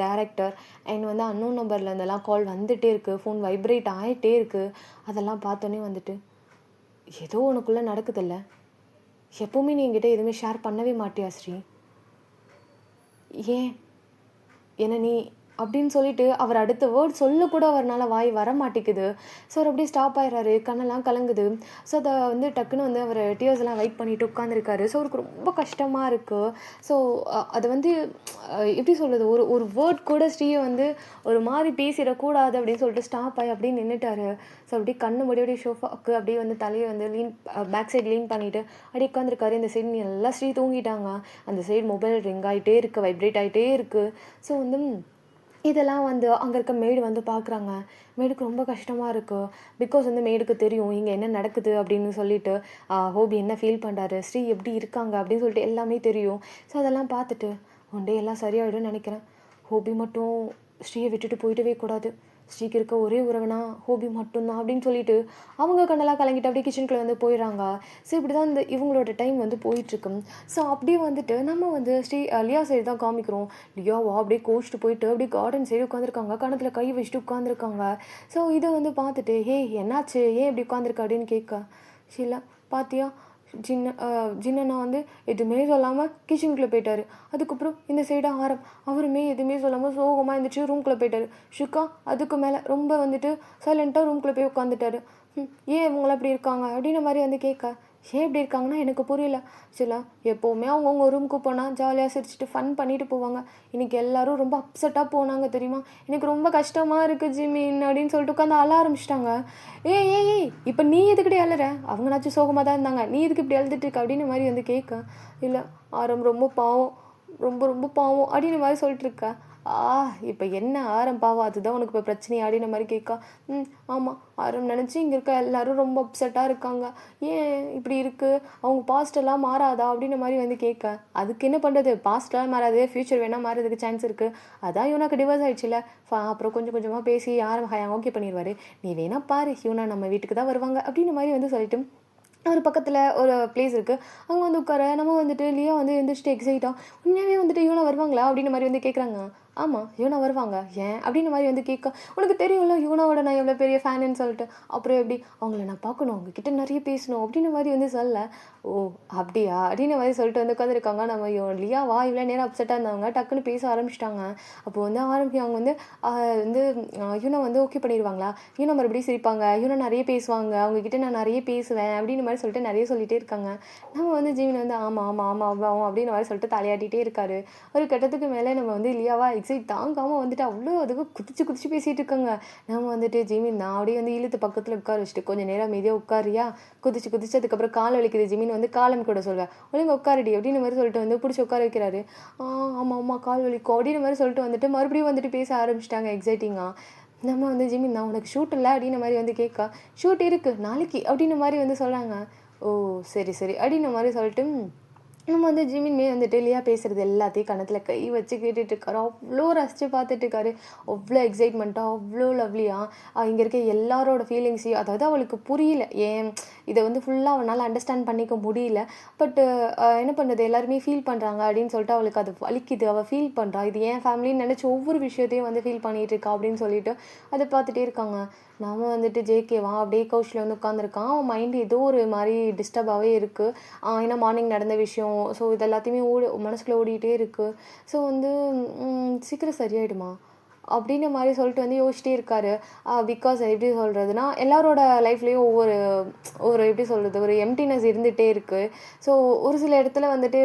டைரக்டர் அண்ட் வந்து அன்னோன் நம்பர்லேருந்தெல்லாம் கால் வந்துகிட்டே இருக்குது, ஃபோன் வைப்ரேட் ஆகிட்டே இருக்குது. அதெல்லாம் பார்த்தோன்னே வந்துட்டு ஏதோ உனக்குள்ளே நடக்குதில்ல, எப்போவுமே நீ என்கிட்ட எதுவுமே ஷேர் பண்ணவே மாட்டியா ஸ்ரீ, ஏன் என்ன நீ அப்படின்னு சொல்லிட்டு அவர் அடுத்த வேர்ட் சொல்லக்கூட அவரால் வாய் வர மாட்டேங்குது. ஸோ அவர் அப்படியே ஸ்டாப் ஆயிடுறாரு, கண்ணெல்லாம் கலங்குது. ஸோ அதை வந்து டக்குன்னு வந்து அவர் டியர்ஸ் எல்லாம் வெயிட் பண்ணிட்டு உட்காந்துருக்காரு. ஸோ அவருக்கு ரொம்ப கஷ்டமாக இருக்குது. ஸோ அது வந்து எப்படி சொல்கிறது, ஒரு ஒரு வேர்ட் கூட ஸ்ரீயை வந்து ஒரு மாதிரி பேசிடக்கூடாது அப்படின்னு சொல்லிட்டு ஸ்டாப் ஆகி அப்படியே நின்றுட்டாரு. ஸோ அப்படியே கண்ணு மூடி அப்படியே ஷோஃபாக்கு அப்படியே வந்து தலையை வந்து பேக் சைடு லீன் பண்ணிவிட்டு அப்படியே உட்காந்துருக்காரு. இந்த சைடு எல்லாம் ஸ்ரீ தூங்கிட்டாங்க. அந்த சைடு மொபைல் ரிங் ஆகிட்டே இருக்குது, வைப்ரேட் ஆகிட்டே இருக்குது. ஸோ வந்து இதெல்லாம் வந்து அங்கே இருக்க மெய்டு வந்து பார்க்குறாங்க. மெய்டுக்கு ரொம்ப கஷ்டமாக இருக்குது. பிகாஸ் வந்து மெய்டுக்கு தெரியும் இங்கே என்ன நடக்குது அப்படின்னு சொல்லிட்டு, ஹோபி என்ன ஃபீல் பண்ணுறாரு, ஸ்ரீ எப்படி இருக்காங்க அப்படின்னு சொல்லிட்டு எல்லாமே தெரியும். ஸோ அதெல்லாம் பார்த்துட்டு ஒன் டே எல்லாம் சரியாயிடும்னு நினைக்கிறேன். ஹோபி மட்டும் ஸ்ரீயை விட்டுட்டு போயிடவே கூடாது. ஸ்ரீக்கு இருக்க ஒரே உறவுனா ஹோபி மட்டும்தான் அப்படின்னு சொல்லிட்டு அவங்க கண்ணெல்லாம் கலங்கிட்டு அப்படியே கிச்சனுக்குள்ளே வந்து போயிடுறாங்க. ஸோ இப்படி தான் இந்த இவங்களோட டைம் வந்து போயிட்டுருக்கு. ஸோ அப்படியே வந்துட்டு நம்ம வந்து லியா சைடு தான் காமிக்கிறோம். லியாவா அப்படியே கோச்சிட்டு போயிட்டு அப்படியே கார்டன் சைடு உட்காந்துருக்காங்க, கணத்தில் கை வச்சுட்டு உட்காந்துருக்காங்க. ஸோ இதை வந்து பார்த்துட்டு, ஹே என்னாச்சு, ஏன் இப்படி உட்காந்துருக்க அப்படின்னு கேட்க, இல்லை பாத்தியா ஜின்னண்ணா வந்து எதுவுமே சொல்லாமல் கிச்சனுக்குள்ளே போயிட்டார். அதுக்கப்புறம் இந்த சைடாக அவருமே எதுவுமே சொல்லாமல் சோகமாக இருந்துச்சு ரூம்குள்ளே போயிட்டார். ஷுக்கா அதுக்கு மேலே ரொம்ப வந்துட்டு சைலண்ட்டாக ரூம்குள்ளே போய் உட்காந்துட்டாரு. ஏன் இவங்களாம் இப்படி இருக்காங்க அப்படின்ற மாதிரி வந்து கேட்க, ஏன் இப்படி இருக்காங்கன்னா எனக்கு புரியல. சில எப்போவுமே அவங்கவுங்க ரூமுக்கு போனால் ஜாலியாக சிரிச்சுட்டு ஃபன் பண்ணிட்டு போவாங்க. இன்றைக்கி எல்லோரும் ரொம்ப அப்செட்டாக போனாங்க தெரியுமா. எனக்கு ரொம்ப கஷ்டமாக இருக்குது ஜிமின் அப்படின்னு சொல்லிட்டு உட்காந்து அழ ஆரம்பிச்சிட்டாங்க. ஏய் இப்போ நீ எதுக்கிட்டே அழுற? அவங்கனாச்சும் சோகமாக தான் இருந்தாங்க, நீ எதுக்கு இப்படி அழுதுட்டு இருக்க அப்படின்னு மாதிரி வந்து கேட்க, இல்லை ரொம்ப பாவம், ரொம்ப பாவம் அப்படின்னு மாதிரி சொல்லிட்டு இருக்கா. இப்போ என்ன பாவம் அதுதான் உனக்கு இப்போ பிரச்சனை அப்படின்ற மாதிரி கேட்கா. ஆமாம், நினச்சி இங்கே இருக்க எல்லோரும் ரொம்ப அப்செட்டாக இருக்காங்க. ஏன் இப்படி இருக்குது, அவங்க பாஸ்டெல்லாம் மாறாதா அப்படின்ற மாதிரி வந்து கேட்க, அதுக்கு என்ன பண்ணுறது, பாஸ்டெல்லாம் மாறாது, ஃப்யூச்சர் வேணால் மாறதுக்கு சான்ஸ் இருக்குது. அதான் இவனுக்கு டிவோர்ஸ் ஆகிடுச்சுல, அப்புறம் கொஞ்சம் கொஞ்சமாக பேசி யாரும் ஓகே பண்ணிடுவார். நீ வேணா பாரு, இவனா நம்ம வீட்டுக்கு தான் வருவாங்க அப்படின்ற மாதிரி வந்து சொல்லிட்டு ஒரு பக்கத்தில் ஒரு பிளேஸ் இருக்குது, அங்கே வந்து உட்கார நம்ம வந்துட்டு லியா வந்து எழுந்திரிச்சிட்டு எக்ஸைட்டாக உண்மையாகவே வந்துட்டு இவனை வருவாங்களா அப்படின்ற மாதிரி வந்து கேட்குறாங்க. ஆமாம், யுவனா வருவாங்க, ஏன் அப்படின்ற மாதிரி வந்து கேட்க, உனக்கு தெரியும்ல யுவனாவோட நான் எவ்வளோ பெரிய ஃபேனுன்னு சொல்லிட்டு, அப்புறம் எப்படி அவங்கள நான் பார்க்கணும், அவங்கக்கிட்ட நிறைய பேசணும் அப்படின்ற மாதிரி வந்து சொல்ல, ஓ அப்படியா அப்படின்ற மாதிரி சொல்லிட்டு வந்து உட்காந்துருக்காங்க. நம்ம லியாவா இவ்வளோ நேரம் அப்செட்டாக இருந்தவங்க டக்குன்னு பேச ஆரம்பிச்சிட்டாங்க. அப்போ வந்து அவங்க வந்து யுவனா வந்து ஓகே பண்ணிடுவாங்களா, யுவனா மறுபடியும் சிரிப்பாங்க, யுவனா நிறைய பேசுவாங்க, அவங்கக்கிட்ட நான் நிறைய பேசுவேன் அப்படின்ற மாதிரி சொல்லிட்டு நிறைய சொல்லிகிட்டே இருக்காங்க. நம்ம வந்து ஜீவன் வந்து ஆமாம் அப்படின்ற மாதிரி சொல்லிட்டு தலையாட்டிகிட்டே இருக்காரு. ஒரு கட்டத்துக்கு மேலே நம்ம வந்து லியாவா எக்ஸைட் தாங்காமல் வந்துட்டு அவ்வளோ அதுக்கு குதிச்சு பேசிகிட்டு இருக்காங்க. நம்ம வந்துட்டு ஜிமின் நான் அப்படியே வந்து இழுத்து பக்கத்தில் உட்கார வச்சுட்டு, கொஞ்சம் நேரம் மீதியாக உட்காரியா, குதிச்சு அதுக்கப்புறம் கால் வலிக்குது ஜிமின் வந்து காலம் கூட சொல்லுவேன், ஒழுங்கு உட்காரடி அப்படின்னு மாதிரி சொல்லிட்டு வந்து பிடிச்சி உட்கார வைக்கிறாரு. ஆமாம் கால் வலிக்கும் அப்படின்னு மாதிரி சொல்லிட்டு வந்துட்டு மறுபடியும் வந்துட்டு பேச ஆரம்பிச்சிட்டாங்க எக்ஸைட்டிங்காக. நம்ம வந்து ஜிமின் நான் உனக்கு ஷூட் இல்லை அப்படின்ற மாதிரி வந்து கேட்கா, ஷூட் இருக்குது நாளைக்கு அப்படின்ற மாதிரி வந்து சொல்கிறாங்க. ஓ சரி அப்படின்ற மாதிரி சொல்லிட்டு நம்ம வந்து ஜிமின்மே வந்துட்டு லியா பேசுகிறது எல்லாத்தையும் கணத்தில் கை வச்சு கேட்டுட்ருக்காரு. அவ்வளோ ரசித்து பார்த்துட்ருக்காரு. அவ்வளோ எக்ஸைட்மெண்ட்டாக, அவ்வளோ லவ்லியாக இங்கே இருக்க எல்லாரோட ஃபீலிங்ஸையும், அதாவது அவளுக்கு புரியல, ஏன் இதை வந்து ஃபுல்லாக அவனால் அண்டர்ஸ்டாண்ட் பண்ணிக்க முடியல. பட்டு என்ன பண்ணுறது, எல்லாருமே ஃபீல் பண்ணுறாங்க அப்படின்னு சொல்லிட்டு அவளுக்கு அது வலிக்குது, அவள் ஃபீல் பண்ணுறா, இது ஏன் ஃபேமிலின்னு நினச்சி ஒவ்வொரு விஷயத்தையும் வந்து ஃபீல் பண்ணிகிட்டு இருக்கா அப்படின்னு சொல்லிட்டு அதை பார்த்துட்டே இருக்காங்க. நம்ம வந்துட்டு ஜேகேவா அப்படியே கவுச்சில் வந்து உட்காந்துருக்கான். அவன் மைண்டு ஏதோ ஒரு மாதிரி டிஸ்டர்பாகவே இருக்குது. ஏன்னா மார்னிங் நடந்த விஷயம், ஸோ இது எல்லாத்தையுமே மனசுக்குள்ளே ஓடிக்கிட்டே இருக்குது. ஸோ வந்து சீக்கிரம் சரியாயிடுமா அப்படின்ற மாதிரி சொல்லிட்டு வந்து யோசிச்சிட்டே இருக்காரு. பிகாஸ் எப்படி சொல்கிறதுனா, எல்லாரோட லைஃப்லேயும் ஒரு எப்படி சொல்கிறது, ஒரு எம்டினஸ் இருந்துகிட்டே இருக்குது. ஸோ ஒரு சில இடத்துல வந்துட்டு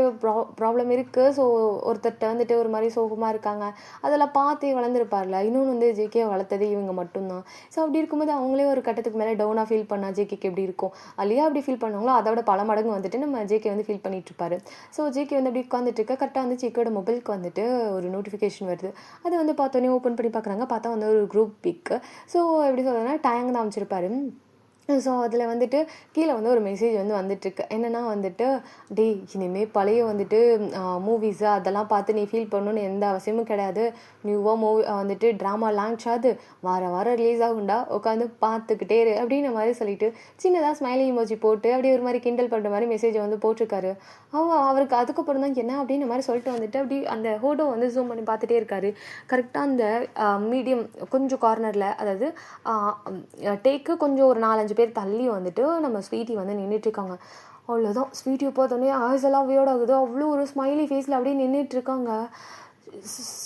ப்ராப்ளம் இருக்குது. ஸோ ஒருத்தர்கிட்ட வந்துட்டு ஒரு மாதிரி சோகமாக இருக்காங்க, அதெல்லாம் பார்த்தே வளர்ந்துருப்பார்ல. இன்னொன்று வந்து ஜேகே வளர்த்தது இவங்க மட்டும்தான். ஸோ அப்படி இருக்கும்போது அவங்களே ஒரு கட்டத்துக்கு மேலே டவுனாக ஃபீல் பண்ணால் ஜேகேக்கு எப்படி இருக்கும், அல்லையா அப்படி ஃபீல் பண்ணுவாங்களோ அதோட பல மடங்கு வந்துட்டு நம்ம ஜேகே வந்து ஃபீல் பண்ணிகிட்ருப்பாரு. ஸோ ஜேகே வந்து அப்படி உட்காந்துட்டு இருக்க கரெக்டாக வந்து ஜேகேயோட மொபைலுக்கு வந்துட்டு ஒரு நோட்டிஃபிகேஷன் வருது. அதை வந்து பார்த்தோன்னே ஓப்பன் பண்ணி பார்க்குறாங்க. பார்த்தா வந்து ஒரு குரூப் பிக்கு. ஸோ எப்படி சொல்கிறதுனா டேங் தான் அமைச்சிருப்பாரு. ஸோ அதில் வந்துட்டு கீழே வந்து ஒரு மெசேஜ் வந்து வந்துட்டுருக்கு. என்னென்னா வந்துட்டு, டேய் இனிமேல் பழைய வந்துட்டு மூவிஸு அதெல்லாம் பார்த்து நீ ஃபீல் பண்ணணுன்னு எந்த அவசியமும் கிடையாது. நியூவாக மூவி வந்துட்டு ட்ராமா லான்ச் ஆகுது, வாரம் ரிலீஸ் ஆகுண்டா, உட்காந்து பார்த்துக்கிட்டே இரு அப்படின்ற மாதிரி சொல்லிட்டு சின்னதாக ஸ்மைலி இமோஜி போட்டு அப்படியே ஒரு மாதிரி கிண்டல் பண்ணுற மாதிரி மெசேஜை வந்து போட்டிருக்காரு. அவருக்கு அதுக்கப்புறம் தான் என்ன அப்படின்ற மாதிரி சொல்லிட்டு வந்துட்டு அப்படி அந்த ஃபோட்டோ வந்து ஜூம் பண்ணி பார்த்துட்டே இருக்காரு. கரெக்டாக அந்த மீடியம் கொஞ்சம் கார்னரில், அதாவது டேக்கு கொஞ்சம் ஒரு 4-5 பேர் தள்ளி வந்துட்டு நம்ம ஸ்வீட்டி வந்து நின்றுட்டுருக்காங்க. அவ்வளோதான், ஸ்வீட்டியை பார்த்தோன்னே ஆய்ஸ் எல்லாம் வியர்ட் ஆகுது. அவ்வளோ ஒரு ஸ்மைலி ஃபேஸில் அப்படியே நின்றுட்டுருக்காங்க.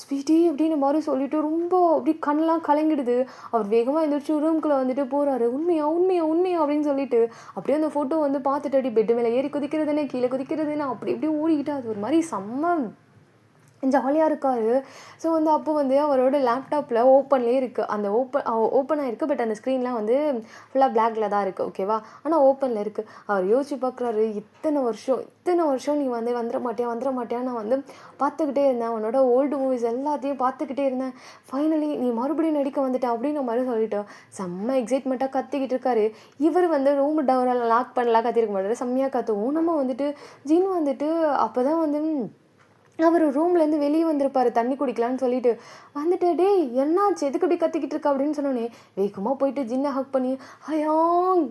ஸ்வீட்டி அப்படின்ற மாதிரி சொல்லிட்டு ரொம்ப அப்படி கண்ணெலாம் கலங்கிடுது. அவர் வேகமாக எழுந்திரிச்சு ரூம்குள்ளே வந்துட்டு போகிறாரு. உண்மையா அப்படின்னு சொல்லிட்டு அப்படியே அந்த ஃபோட்டோ வந்து பார்த்துட்டு அப்படி பெட்டு மேலே ஏறி குதிக்கிறதுன்னு கீழே குதிக்கிறதுன்னு அப்படி இப்படி ஓடிக்கிட்டு அது ஒரு மாதிரி செம்ம ஜாலியாக இருக்கார். ஸோ வந்து அப்போ வந்து அவரோட லேப்டாப்பில் ஓப்பன்லேயே இருக்குது, அந்த ஓப்பனாக இருக்குது. பட் அந்த ஸ்க்ரீன்லாம் வந்து ஃபுல்லாக பிளாக்ல தான் இருக்குது, ஓகேவா. ஆனால் ஓப்பனில் இருக்குது. அவர் யோசிச்சு பார்க்குறாரு, இத்தனை வருஷம் நீ வந்து வந்துட மாட்டியா, நான் வந்து பார்த்துக்கிட்டே இருந்தேன், அவனோட ஓல்டு மூவிஸ் எல்லாத்தையும் பார்த்துக்கிட்டே இருந்தேன், ஃபைனலி நீ மறுபடியும் நடிக்க வந்துட்டேன் அப்படின்ற மாதிரி சொல்லிட்டு செம்ம எக்ஸைட்மெண்ட்டாக கத்திக்கிட்டு இருக்காரு. இவர் வந்து ரூம் டோரெல்லாம் லாக் பண்ணலாம் கத்திருக்க மாட்டாரு, செம்மையாக கத்துவோம். நம்ம வந்துட்டு ஜின் வந்துட்டு அப்போ தான் வந்து அவர் ரூம்லேருந்து வெளியே வந்திருப்பார் தண்ணி குடிக்கலான்னு சொல்லிட்டு வந்துட்டு, டேய் என்னாச்சு எதுக்கு இப்படி கத்திக்கிட்டு இருக்கா அப்படின்னு சொன்னோன்னே வேகமாக போயிட்டு ஜின்னை ஹக் பண்ணி, ஹயா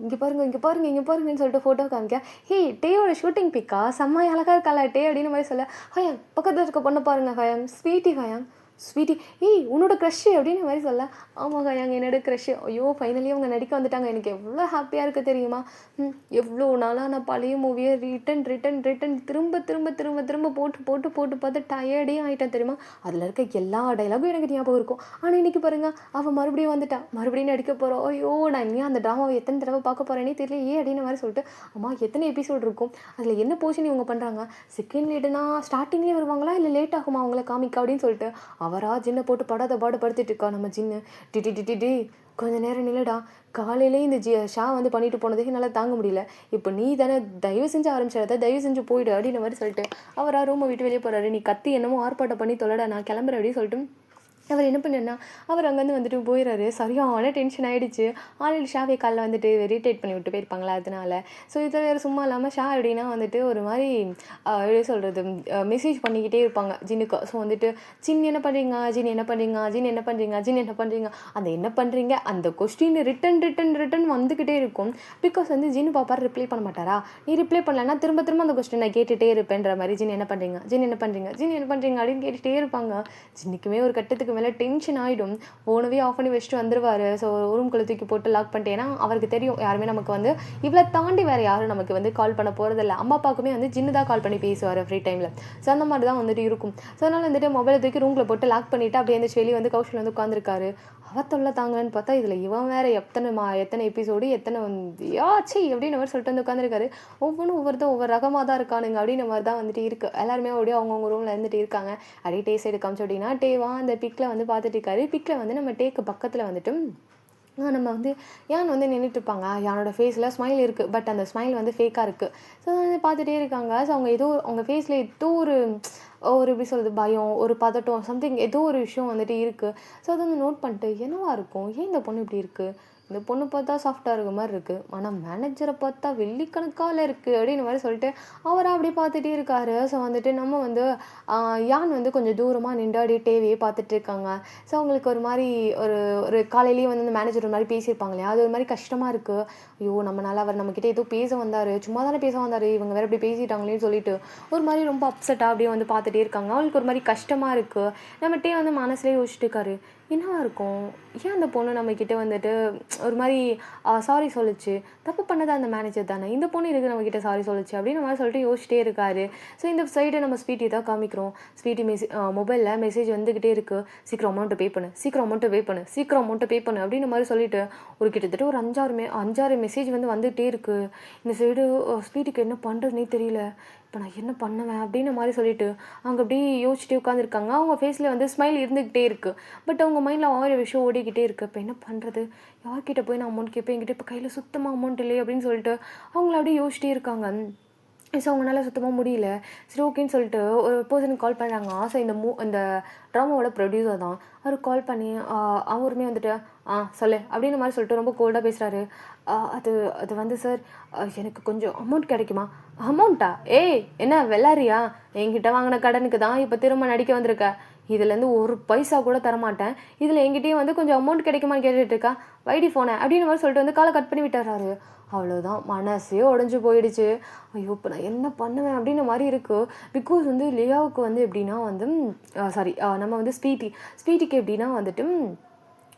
இங்கே பாருங்கன்னு சொல்லிட்டு ஃபோட்டோ காமிக்க, ஹே டேயோட ஷூட்டிங் பிக்கா செம்ம அழகாக இருக்காளா டே அப்படின்னு மாதிரி சொல்ல, ஹயம் பக்கத்தில் இருக்க பொண்ணை பாருங்க ஹயம், ஸ்வீட்டி ஹயம், ஸ்வீட்டி, ஏய் உன்னோட க்ரஷ்ஷு அப்படின்னு மாதிரி சொல்ல, ஆமாங்க நாங்கள் என்னோட க்ரஷ்ஷு. ஐயோ ஃபைனலி அவங்க நடிக்க வந்துட்டாங்க. எனக்கு எவ்வளோ ஹாப்பியாக இருக்குது தெரியுமா? எவ்வளோ நாளாக நான் பழைய மூவியை ரிட்டன் திரும்ப திரும்ப திரும்ப திரும்ப போட்டு போட்டு போட்டு பார்த்து டயர்டே ஆகிட்டேன் தெரியுமா? அதில் இருக்க எல்லா டைலாகும் எனக்கு ஞாபகம் இருக்கும். ஆனால் இன்றைக்கி பாருங்கள், அவள் மறுபடியும் வந்துட்டான், மறுபடியும் நடிக்க போகிறோம். ஐயோ நான் இனியும் அந்த ட்ராமாவை எத்தனை தடவை பார்க்க போகிறேனே தெரியல ஏன் அப்படின்னு மாதிரி சொல்லிட்டு, அம்மா எத்தனை எபிசோட் இருக்கும், அதில் என்ன போர்ஷன் இவங்க பண்ணுறாங்க, செகண்ட் லீடுனா ஸ்டார்டிங்லேயே வருவாங்களா இல்லை லேட் ஆகுமா அவங்கள காமிக்க அப்படின்னு சொல்லிட்டு அவரா ஜின்னை போட்டு படாத பாடுபடுத்திட்டு இருக்கா நம்ம ஜின்னு. டி கொஞ்ச நேரம் நில்லுடா, காலையிலே இந்த ஷா வந்து பண்ணிட்டு போனதுக்கு என்னால் தாங்க முடியல, இப்போ நீ தானே தயவு செஞ்சு ஆரம்பிச்சிடாத, தயவு செஞ்சு போயிடு அப்படின்னு மாதிரி சொல்லிட்டு அவரா ரூமை விட்டு வெளியே போகிறாரு. நீ கத்தி என்னமோ ஆர்ப்பாட்டம் பண்ணி தொலைடா, நான் கிளம்புறேன் அப்படின்னு சொல்லிட்டு அவர் என்ன பண்ணேன்னா அவர் அங்கேருந்து வந்துட்டு போயிடுறாரு. சரியான டென்ஷன் ஆகிடுச்சு. ஆல்ரெடி ஷாவே காலில் வந்துட்டு இரிட்டேட் பண்ணி விட்டு போயிருப்பாங்களா அதனால. ஸோ இதில் வேறு சும்மா இல்லாமல் ஷா எப்படின்னா வந்துட்டு ஒரு மாதிரி எப்படி சொல்கிறது, மெசேஜ் பண்ணிக்கிட்டே இருப்பாங்க ஜின்னுக்கு. ஸோ வந்துட்டு ஜின் என்ன பண்ணுறீங்க, ஜின் என்ன பண்ணுறீங்க, ஜின் என்ன பண்ணுறீங்க, ஜின் என்ன பண்ணுறீங்க, அந்த என்ன பண்ணுறீங்க அந்த கொஸ்டின் ரிட்டன் வந்துக்கிட்டே இருக்கும். பிகாஸ் வந்து ஜின்னு பாப்பார் ரிப்ளை பண்ண மாட்டாரா, நீ ரிப்ளை பண்ணலன்னா திரும்ப திரும்ப அந்த கொஸ்டின் நான் கேட்டுகிட்டே இருப்பேன்ற மாதிரி ஜின் என்ன பண்ணுறீங்க, ஜின் என்ன பண்ணுறீங்க, ஜின் என்ன பண்ணுறீங்க அப்படின்னு கேட்டுகிட்டே இருப்பாங்க. ஜின்னுக்குமே ஒரு கட்டத்துக்கு மேலே டென்ஷன் ஆகிடும். ஃபோனவே ஆஃப் பண்ணி வச்சுட்டு வந்துடுவார். ஸோ ரூம்குள்ளே தூக்கி போட்டு லாக் பண்ணிட்டு, ஏன்னா அவருக்கு தெரியும் யாருமே நமக்கு வந்து இவ்வளோ தாண்டி வேறு யாரும் நமக்கு வந்து கால் பண்ண போகிறதில்ல. அம்மா அப்பாவுக்குமே வந்து ஜின்னு தான் கால் பண்ணி பேசுவார் ஃப்ரீ டைமில். ஸோ அந்த மாதிரி தான் வந்துட்டு இருக்கும். ஸோ அதனால் வந்துட்டு மொபைலை தூக்கி ரூமில் போட்டு லாக் பண்ணிவிட்டு அப்படியே அந்த வெளியே வந்து கௌஷல் வந்து உட்காந்துருக்காரு. அவ தொல்லை தாங்கன்னு பார்த்தா இதில் இவன் வேறு எத்தனை எபிசோடு எத்தனை வந்து யாச்சி அப்படின்னு மாதிரி சொல்லிட்டு வந்து உட்காந்துருக்காரு. ஒவ்வொருத்தரும் ஒவ்வொரு ரகமாக தான் இருக்கானுங்க அப்படின்னு மாதிரி தான் வந்துட்டு இருக்குது. எல்லாருமே அப்படியே அவங்கவுங்க ரூமில் இருந்துட்டு இருக்காங்க. அப்படியே டே சைடு காமிச்சு அப்படின்னா டேவா அந்த பிக்கில் வந்து பார்த்துட்டு இருக்காரு. பிக்கில் வந்து நம்ம டேக்கு பக்கத்தில் வந்துட்டு நம்ம வந்து யான் வந்து நின்றுட்டுருப்பாங்க. யானோட ஃபேஸில் ஸ்மைல் இருக்குது, பட் அந்த ஸ்மைல் வந்து ஃபேக்காக இருக்குது. ஸோ வந்து பார்த்துட்டே இருக்காங்க. ஸோ அவங்க ஏதோ அவங்க ஃபேஸில் ஏதோ ஒரு எப்படி சொல்கிறது, பயம், ஒரு பதட்டம், சம்திங் ஏதோ ஒரு விஷயம் வந்துட்டு இருக்குது. ஸோ அதை வந்து நோட் பண்ணிட்டு என்னவா இருக்கும், ஏன் இந்த பொண்ணு இப்படி இருக்குது, இந்த பொண்ணு பார்த்தா சாஃப்டாக இருக்க மாதிரி இருக்குது, ஆனால் மேனேஜரை பார்த்தா வெள்ளிக்கணக்கால் இருக்குது அப்படின்னு மாதிரி சொல்லிட்டு அவராக அப்படியே பார்த்துட்டே இருக்காரு. ஸோ வந்துட்டு நம்ம வந்து யான் வந்து கொஞ்சம் தூரமாக நின்று அப்படியே டேவையே பார்த்துட்டு இருக்காங்க. ஸோ அவங்களுக்கு ஒரு மாதிரி ஒரு ஒரு காலையிலேயே வந்து அந்த மேனேஜர் ஒரு மாதிரி பேசியிருப்பாங்க இல்லையா, அது ஒரு மாதிரி கஷ்டமாக இருக்குது. ஐயோ நம்மளால் அவர் நம்மக்கிட்ட ஏதோ பேச வந்தார், சும்மா தானே பேச வந்தார், இவங்க வேறு இப்படி பேசிட்டாங்களேன்னு சொல்லிட்டு ஒரு மாதிரி ரொம்ப அப்செட்டாக அப்படியே வந்து பார்த்துட்டே இருக்காங்க. அவங்களுக்கு ஒரு மாதிரி கஷ்டமாக இருக்குது. நம்ம டே வந்து மனசுலேயே யோசிச்சுட்டு இருக்காரு, என்னவா இருக்கும், ஏன் அந்த பொண்ணு நம்மக்கிட்ட வந்துட்டு ஒரு மாதிரி சாரி சொல்லிச்சு, தப்பு பண்ணது அந்த மேனேஜர் தானே, இந்த பொண்ணு இருக்குது நம்மக்கிட்ட சாரி சொல்லிச்சு அப்படின்னு மாதிரி சொல்லிட்டு யோசிச்சிட்டே இருக்காரு. ஸோ இந்த சைடு நம்ம ஸ்வீட்டி தான் காமிக்கிறோம். ஸ்வீட்டி மொபைலில் மெசேஜ் வந்துக்கிட்டே இருக்குது, சீக்கிரம் அமௌண்ட்டை பே பண்ணு, சீக்கிரம் அமௌண்ட்டை பே பண்ணு அப்படின்னு மாதிரி சொல்லிட்டு ஒரு கிட்டத்தட்ட ஒரு 5-6 மெசேஜ் வந்து வந்துகிட்டே இருக்குது. இந்த சைடு ஸ்வீட்டிக்கு என்ன பண்ணுறதுனே தெரியல, இப்போ நான் என்ன பண்ணுவேன் அப்படின்னு மாதிரி சொல்லிட்டு அவங்க அப்படியே யோசிச்சுட்டே உட்காந்துருக்காங்க. அவங்க ஃபேஸில் வந்து ஸ்மைல் இருந்துக்கிட்டே இருக்குது, பட் அவங்க மைண்டில் ஆயிரம் விஷயம் ஓடிக்கிட்டே இருக்குது. இப்போ என்ன பண்ணுறது, யார்கிட்ட போய் நான் அமௌண்ட் கேட்பேன், என்கிட்ட இப்போ கையில் சுத்தமாக அமௌண்ட் இல்லையே அப்படின்னு சொல்லிட்டு அவங்கள அப்படியே யோசிச்சிட்டே இருக்காங்க. ஸோ அவங்களால சுத்தமாக முடியல. சரி ஓகேன்னு சொல்லிட்டு ஒரு பர்சனுக்கு கால் பண்ணுறாங்க. ஸோ இந்த ட்ராமாவோட ப்ரொடியூசர் தான். அவர் கால் பண்ணி அவருமே வந்துட்டு சொல்லு அப்படின்னு மாதிரி சொல்லிட்டு ரொம்ப கோல்டாக பேசுகிறாரு. அது அது வந்து சார் எனக்கு கொஞ்சம் அமௌண்ட் கிடைக்குமா. அமௌண்ட்டா, ஏய் என்ன வெள்ளாரியா, என்கிட்ட வாங்கின கடனுக்கு தான் இப்போ திரும்ப நடிக்க வந்திருக்க, இதுலேருந்து ஒரு பைசா கூட தரமாட்டேன், இதில் என்கிட்டயும் வந்து கொஞ்சம் அமௌண்ட் கிடைக்குமான்னு கேட்டுட்டு இருக்கா, வைடி ஃபோனை அப்படின்னு மாதிரி சொல்லிட்டு வந்து காலை கட் பண்ணி விட்டுறாரு. அவ்வளோதான், மனசே உடஞ்சி போயிடுச்சு. ஐயோ இப்போ நான் என்ன பண்ணுவேன் அப்படின்ற மாதிரி இருக்குது. பிகாஸ் வந்து லியாவுக்கு வந்து எப்படின்னா வந்து நம்ம வந்து ஸ்வீட்டிக்கு எப்படின்னா வந்துட்டு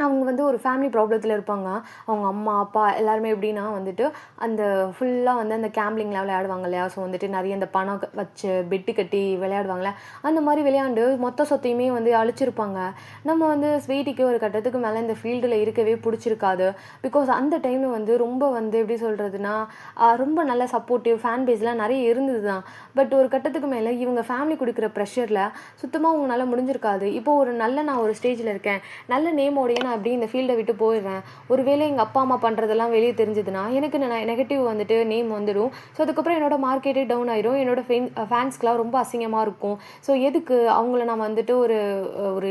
அவங்க வந்து ஒரு ஃபேமிலி ப்ராப்ளத்தில் இருப்பாங்க. அவங்க அம்மா அப்பா எல்லாருமே எப்படின்னா வந்துட்டு அந்த ஃபுல்லாக வந்து அந்த கேம்லிங்லாம் விளையாடுவாங்க இல்லையா. ஸோ வந்துட்டு நிறைய அந்த பணம் வச்சு பெட்டு கட்டி விளையாடுவாங்களே, அந்த மாதிரி விளையாண்டு மொத்த சொத்தையுமே வந்து அழிச்சிருப்பாங்க. நம்ம வந்து ஸ்வீட்டிக்கு ஒரு கட்டத்துக்கு மேலே இந்த ஃபீல்டில் இருக்கவே பிடிச்சிருக்காது. பிகாஸ் அந்த டைமில் வந்து ரொம்ப வந்து எப்படி சொல்கிறதுனா ரொம்ப நல்ல சப்போர்ட்டிவ் ஃபேன் பேஸ்லாம் நிறைய இருந்தது தான். பட் ஒரு கட்டத்துக்கு மேலே இவங்க ஃபேமிலி கொடுக்குற ப்ரெஷரில் சுத்தமாக அவங்களால முடிஞ்சிருக்காது. இப்போது நான் ஒரு ஸ்டேஜில் இருக்கேன், நல்ல நேமோடைய நான் அப்படி இந்த ஃபீல்டை விட்டு போயிடுறேன், ஒருவேளை எங்கள் அப்பா அம்மா பண்ணுறதெல்லாம் வெளியே தெரிஞ்சதுன்னா எனக்கு நெகட்டிவ் வந்துட்டு நேம் வந்துடும். ஸோ அதுக்கப்புறம் என்னோட மார்க்கெட்டே டவுன் ஆயிரும், என்னோட ஃபேன்ஸ்க்கெலாம் ரொம்ப அசிங்கமாக இருக்கும். ஸோ எதுக்கு அவங்கள நான் வந்துட்டு ஒரு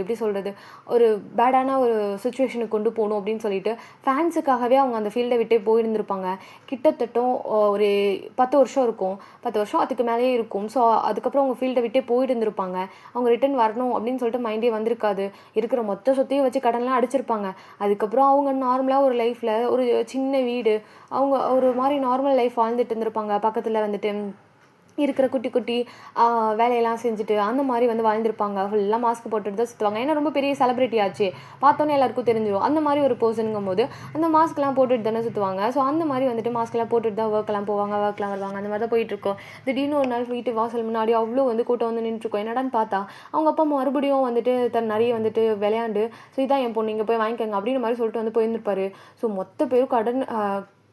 எப்படி சொல்கிறது, ஒரு பேடான ஒரு சுச்சுவேஷனுக்கு கொண்டு போகணும் அப்படின்னு சொல்லிட்டு ஃபேன்ஸுக்காகவே அவங்க அந்த ஃபீல்டை விட்டே போயிருந்திருப்பாங்க. கிட்டத்தட்ட ஒரு 10 வருஷம் இருக்கும், 10 வருஷம் அதுக்கு மேலேயே இருக்கும். ஸோ அதுக்கப்புறம் அவங்க ஃபீல்டை விட்டே போயிட்டு இருந்திருப்பாங்க. அவங்க ரிட்டன் வரணும் அப்படின்னு சொல்லிட்டு மைண்டே வந்திருக்காது. இருக்கிற மொத்த சொத்தையும் வச்சு கடன்லாம் அடிச்சிருப்பாங்க. அதுக்கப்புறம் அவங்க நார்மலாக ஒரு லைஃப்பில் ஒரு சின்ன வீடு, அவங்க ஒரு மாதிரி நார்மல் லைஃப் வாழ்ந்துட்டு இருந்திருப்பாங்க. பக்கத்தில் வந்துட்டு இருக்கிற குட்டி குட்டி வேலையெல்லாம் செஞ்சுட்டு அந்த மாதிரி வந்து வாழ்ந்திருப்பாங்க. ஃபுல்லாக மாஸ்க் போட்டுட்டு தான் சுற்றுவாங்க. ஏன்னா ரொம்ப பெரிய செலிபிரிட்டி ஆச்சு, பார்த்தோன்னே எல்லாருக்கும் தெரிஞ்சிடும். அந்த மாதிரி ஒரு பர்சனுங்கும் போது அந்த மாஸ்க்லாம் போட்டுட்டு தானே சுற்றுவாங்க. ஸோ அந்த மாதிரி வந்துட்டு மாஸ்க்லாம் போட்டுட்டு தான் ஒர்க்கெல்லாம் போவாங்க, ஒர்க்லாம் வருவாங்க. அந்த மாதிரி தான் போயிட்டுருக்கோம். திடீர்னு ஒரு நாள் வீட்டு வாசல் முன்னாடி அவ்வளோ வந்து கூட்டம் வந்து நின்றுருக்கோம். என்னடான்னு பார்த்தா அவங்க அப்பா மறுபடியும் வந்துட்டு நிறைய வந்துட்டு விளையாண்டு, ஸோ இதான் என் பொண்ணு, இங்கே போய் வாங்கிக்கோங்க அப்படின்னு மாதிரி சொல்லிட்டு வந்து போயிருந்திருப்பாரு. ஸோ மொத்த பேரும்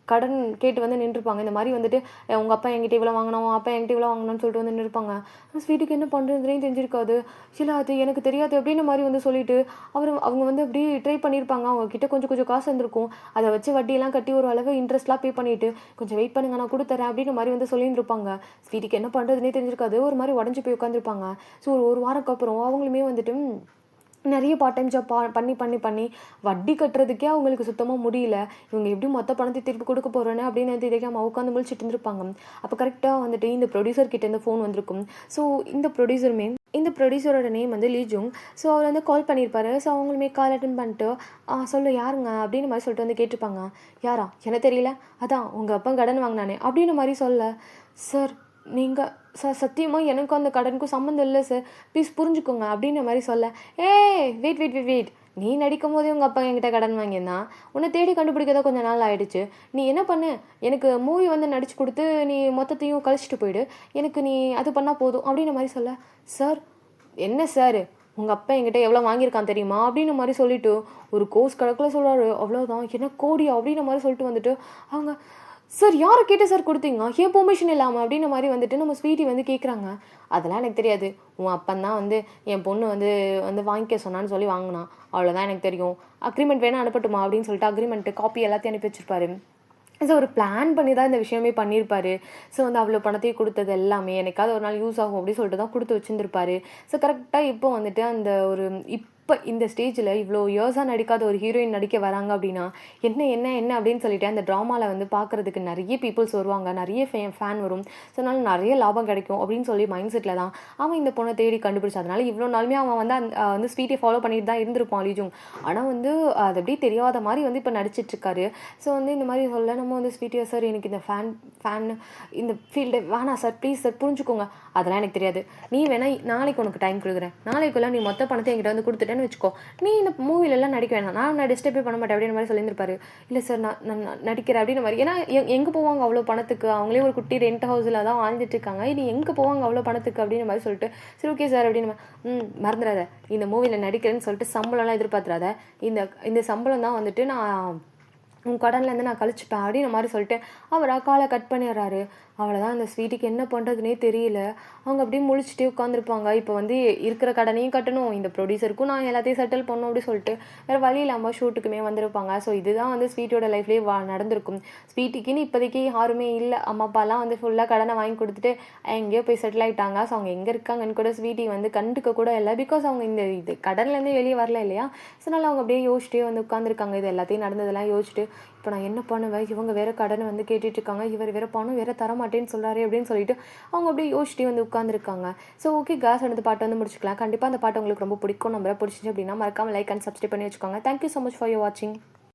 கடன் கேட்டு வந்து நின்றுருப்பாங்க. இந்த மாதிரி வந்துட்டு உங்கள் அப்பா என்கிட்ட இவ்வளோ வாங்கினோம், அப்பா என்கிட்ட இவ்வளோ வாங்கினோன்னு சொல்லிட்டு வந்து நின்றுருப்பாங்க. ஸ்வீட்டுக்கு என்ன பண்ணுறதுனே தெரிஞ்சிருக்காது. இல்லை அது எனக்கு தெரியாது அப்படின்ற மாதிரி வந்து சொல்லிட்டு அவங்க வந்து அப்படி ட்ரை பண்ணியிருப்பாங்க. அவங்கக்கிட்ட கொஞ்சம் கொஞ்சம் காசு இருந்திருக்கும். அதை வச்சு வட்டியெல்லாம் கட்டி ஒரு அளவு இன்ட்ரெஸ்ட்லாம் பே பண்ணிவிட்டு கொஞ்சம் வெயிட் பண்ணுங்க நான் கொடுத்துறேன் அப்படின்ற மாதிரி வந்து சொல்லியிருந்திருப்பாங்க. ஸ்வீட்டுக்கு என்ன பண்ணுறதுனே தெரிஞ்சிருக்காது. ஒரு மாதிரி உடஞ்சி போய் உட்காந்துருப்பாங்க. ஸோ ஒரு வாரத்துக்கு அப்புறம் அவங்களுமே வந்துட்டு நிறைய பார்ட் டைம் ஜாப் பண்ணி பண்ணி பண்ணி வட்டி கட்டுறதுக்கே அவங்களுக்கு சுத்தமாக முடியல. இவங்க எப்படி மொத்த பணத்தை திருப்பி கொடுக்க போகிறேன்னு அப்படின்னு தெரியாமல் உட்காந்து முழிச்சிட்டு இருந்திருப்பாங்க. அப்போ கரெக்டாக வந்துட்டு இந்த ப்ரொடியூசர் கிட்டேருந்து ஃபோன் வந்திருக்கும். ஸோ இந்த ப்ரொடியூசரோட நேம் வந்து லீ ஜுங். ஸோ அவர் வந்து கால் பண்ணியிருப்பாரு. ஸோ அவங்களுமே கால் அட்டன் பண்ணிட்டு சொல்லு யாருங்க அப்படின்னு மாதிரி சொல்லிட்டு வந்து கேட்டிருப்பாங்க. யாரா எனக்கு தெரியல, அதான் உங்கள் அப்பா கடன் வாங்கினானே அப்படின்னு மாதிரி சொல்ல, சார் நீங்கள் சார் சத்தியமாக எனக்கும் அந்த கடனுக்கும் சம்மந்தம் இல்லை சார், ப்ளீஸ் புரிஞ்சுக்கோங்க அப்படின்ற மாதிரி சொல்ல, வெயிட் வெயிட் வெயிட் வெயிட் நீ நடிக்கும் போதே உங்கள் அப்பா என்கிட்ட கடன் வாங்கியிருந்தான், உன்னை தேடி கண்டுபிடிக்கதான் கொஞ்சம் நாள் ஆகிடுச்சு. நீ என்ன பண்ணு, எனக்கு மூவி வந்து நடிச்சு கொடுத்து நீ மொத்தத்தையும் கழிச்சிட்டு போயிடு, எனக்கு நீ அது பண்ணால் போதும் அப்படின்ற மாதிரி சொல்ல, சார் என்ன சார் உங்கள் அப்பா என்கிட்ட எவ்வளோ வாங்கியிருக்கான் தெரியுமா அப்படின்ற மாதிரி சொல்லிவிட்டு ஒரு கோர்ஸ் கணக்கில் சொல்கிறாரு. அவ்வளோதான் என்ன கோடியா அப்படின்ற மாதிரி சொல்லிட்டு வந்துட்டு அவங்க, சார் யாரை கேட்டு சார் கொடுத்தீங்க ஏன் பெர்மிஷன் இல்லாமல் அப்படின்ற மாதிரி வந்துட்டு நம்ம ஸ்வீட்டி வந்து கேட்குறாங்க. அதெல்லாம் எனக்கு தெரியாது, உன் அப்பந்தான் வந்து என் பொண்ணு வந்து வாங்கிக்க சொன்னான்னு சொல்லி வாங்கினான், அவ்வளோதான் எனக்கு தெரியும். அக்ரிமெண்ட் வேணால் அனுப்பட்டுமா அப்படின்னு சொல்லிட்டு அக்ரிமெண்ட்டு காப்பி எல்லாத்தையும் அனுப்பி வச்சிருப்பாரு. ஸோ ஒரு பிளான் பண்ணி தான் இந்த விஷயமே பண்ணியிருப்பாரு. ஸோ வந்து அவ்வளோ பணத்தையும் கொடுத்தது எல்லாமே எனக்காவது ஒரு நாள் யூஸ் ஆகும் அப்படின்னு சொல்லிட்டு தான் கொடுத்து வச்சுருந்துருப்பாரு. ஸோ கரெக்டாக இப்போ வந்துட்டு அந்த ஒரு இப்போ இந்த ஸ்டேஜில் இவ்வளோ இயர்ஸாக நடிக்காத ஒரு ஹீரோயின் நடிக்க வராங்க அப்படின்னா என்ன என்ன என்ன அப்படின்னு சொல்லிட்டு அந்த ட்ராமாவில் வந்து பார்க்குறதுக்கு நிறைய பீப்புள்ஸ் வருவாங்க, நிறைய ஃபேன் வரும். ஸோ அதனால நிறைய லாபம் கிடைக்கும் அப்படின்னு சொல்லி மைண்ட் செட்டில் தான் அவன் இந்த பொண்ணை தேடி கண்டுபிடிச்சா. அதனால இவ்வளோ நாளுமே அவன் வந்து வந்து ஸ்வீட்டை ஃபாலோ பண்ணிட்டு தான் இருந்திருப்பான் லீஜுங். ஆனால் வந்து அது அப்படியே தெரியாத மாதிரி வந்து இப்போ நடிச்சிட்ருக்காரு. ஸோ வந்து இந்த மாதிரி சொல்ல நம்ம வந்து ஸ்வீட்டியா சார் எனக்கு இந்த ஃபேன் இந்த ஃபீல்டு வேணாம் சார், ப்ளீஸ் சார் புரிஞ்சுக்கோங்க, அதெல்லாம் எனக்கு தெரியாது. நீ வேணா நாளைக்கு உனக்கு டைம் கொடுக்குறேன், நாளைக்குள்ளே நீ மொத்த பணத்தை என்கிட்ட வந்து கொடுத்துட்டேன்னு வச்சுக்கோ, நீ இந்த மூவிலெல்லாம் நடிக்க வேணாம், நான் டிஸ்டர்பே பண்ண மாட்டேன் அப்படின்ற மாதிரி சொல்லியிருப்பாரு. இல்லை சார் நான் நடிக்கிறேன் அப்படின்ற மாதிரி. ஏன்னா எங்கே போவாங்க அவ்வளோ பணத்துக்கு, அவங்களே ஒரு குட்டி ரெண்ட் ஹவுஸில் தான் வாழ்ந்துட்டு இருக்காங்க, இனி எங்கே போவாங்க அவ்வளோ பணத்துக்கு அப்படின்ற மாதிரி சொல்லிட்டு சரி ஓகே சார் அப்படின்னு மறந்துடாத, இந்த மூவியில் நடிக்கிறேன்னு சொல்லிட்டு சம்பளம்லாம் எதிர்பார்த்துறாத, இந்த சம்பளம் தான் வந்துட்டு நான் உன் கடன்லேருந்து நான் கழிச்சுப்பேன் அப்படின்ற மாதிரி சொல்லிட்டு அவர் காலை கட் பண்ணிடுறாரு. அவ்வளோதான், அந்த ஸ்வீட்டுக்கு என்ன பண்ணுறதுனே தெரியல. அவங்க அப்படியே முழிச்சிட்டே உட்காந்துருப்பாங்க. இப்போ வந்து இருக்கிற கடனையும் கட்டணும், இந்த ப்ரொடியூசருக்கும் நான் எல்லாத்தையும் செட்டில் பண்ணணும் அப்படி சொல்லிட்டு வேறு வழி இல்லாமல் ஷூட்டுக்குமே வந்திருப்பாங்க. ஸோ இதுதான் வந்து ஸ்வீட்டோட லைஃப்லேயே நடந்திருக்கும். ஸ்வீட்டுக்குன்னு இப்போதைக்கு யாருமே இல்லை, அம்மா அப்பாலாம் வந்து ஃபுல்லாக கடனை வாங்கி கொடுத்துட்டு எங்கேயோ போய் செட்டில் ஆகிட்டாங்க. ஸோ அவங்க எங்கே இருக்காங்கன்னு கூட ஸ்வீட்டி வந்து கண்டுக்க கூட இல்லை, பிகாஸ் அவங்க இது கடன்லேருந்து வெளியே வரல இல்லையா. ஸோ அதனால் அவங்க அப்படியே யோசிச்சிட்டே வந்து உட்காந்துருக்காங்க. இது எல்லாத்தையும் நடந்ததெல்லாம் யோசிச்சுட்டு இப்போ நான் என்ன பண்ணுவேன், இவங்க வேறு கடனை வந்து கேட்டுட்ருக்காங்க, இவர் வேறு பணம் வேறு தரமாட்டேன்னு சொல்கிறாரு அப்படின்னு சொல்லிட்டு அவங்க அப்படியே யோசிச்சுட்டே வந்து உட்காந்துருக்காங்க. ஸோ ஓகே காஸ், அந்த பாட்டை வந்து முடிச்சுக்கலாம். கண்டிப்பாக அந்த பாட்டு உங்களுக்கு ரொம்ப பிடிக்கும், நம்ம பிடிச்சிச்சு அப்படின்னா மறக்காமல் லைக் அண்ட் சப்ஸ்கிரைப் பண்ணி வச்சுக்கோங்க. Thank you so much for your வாட்சிங்.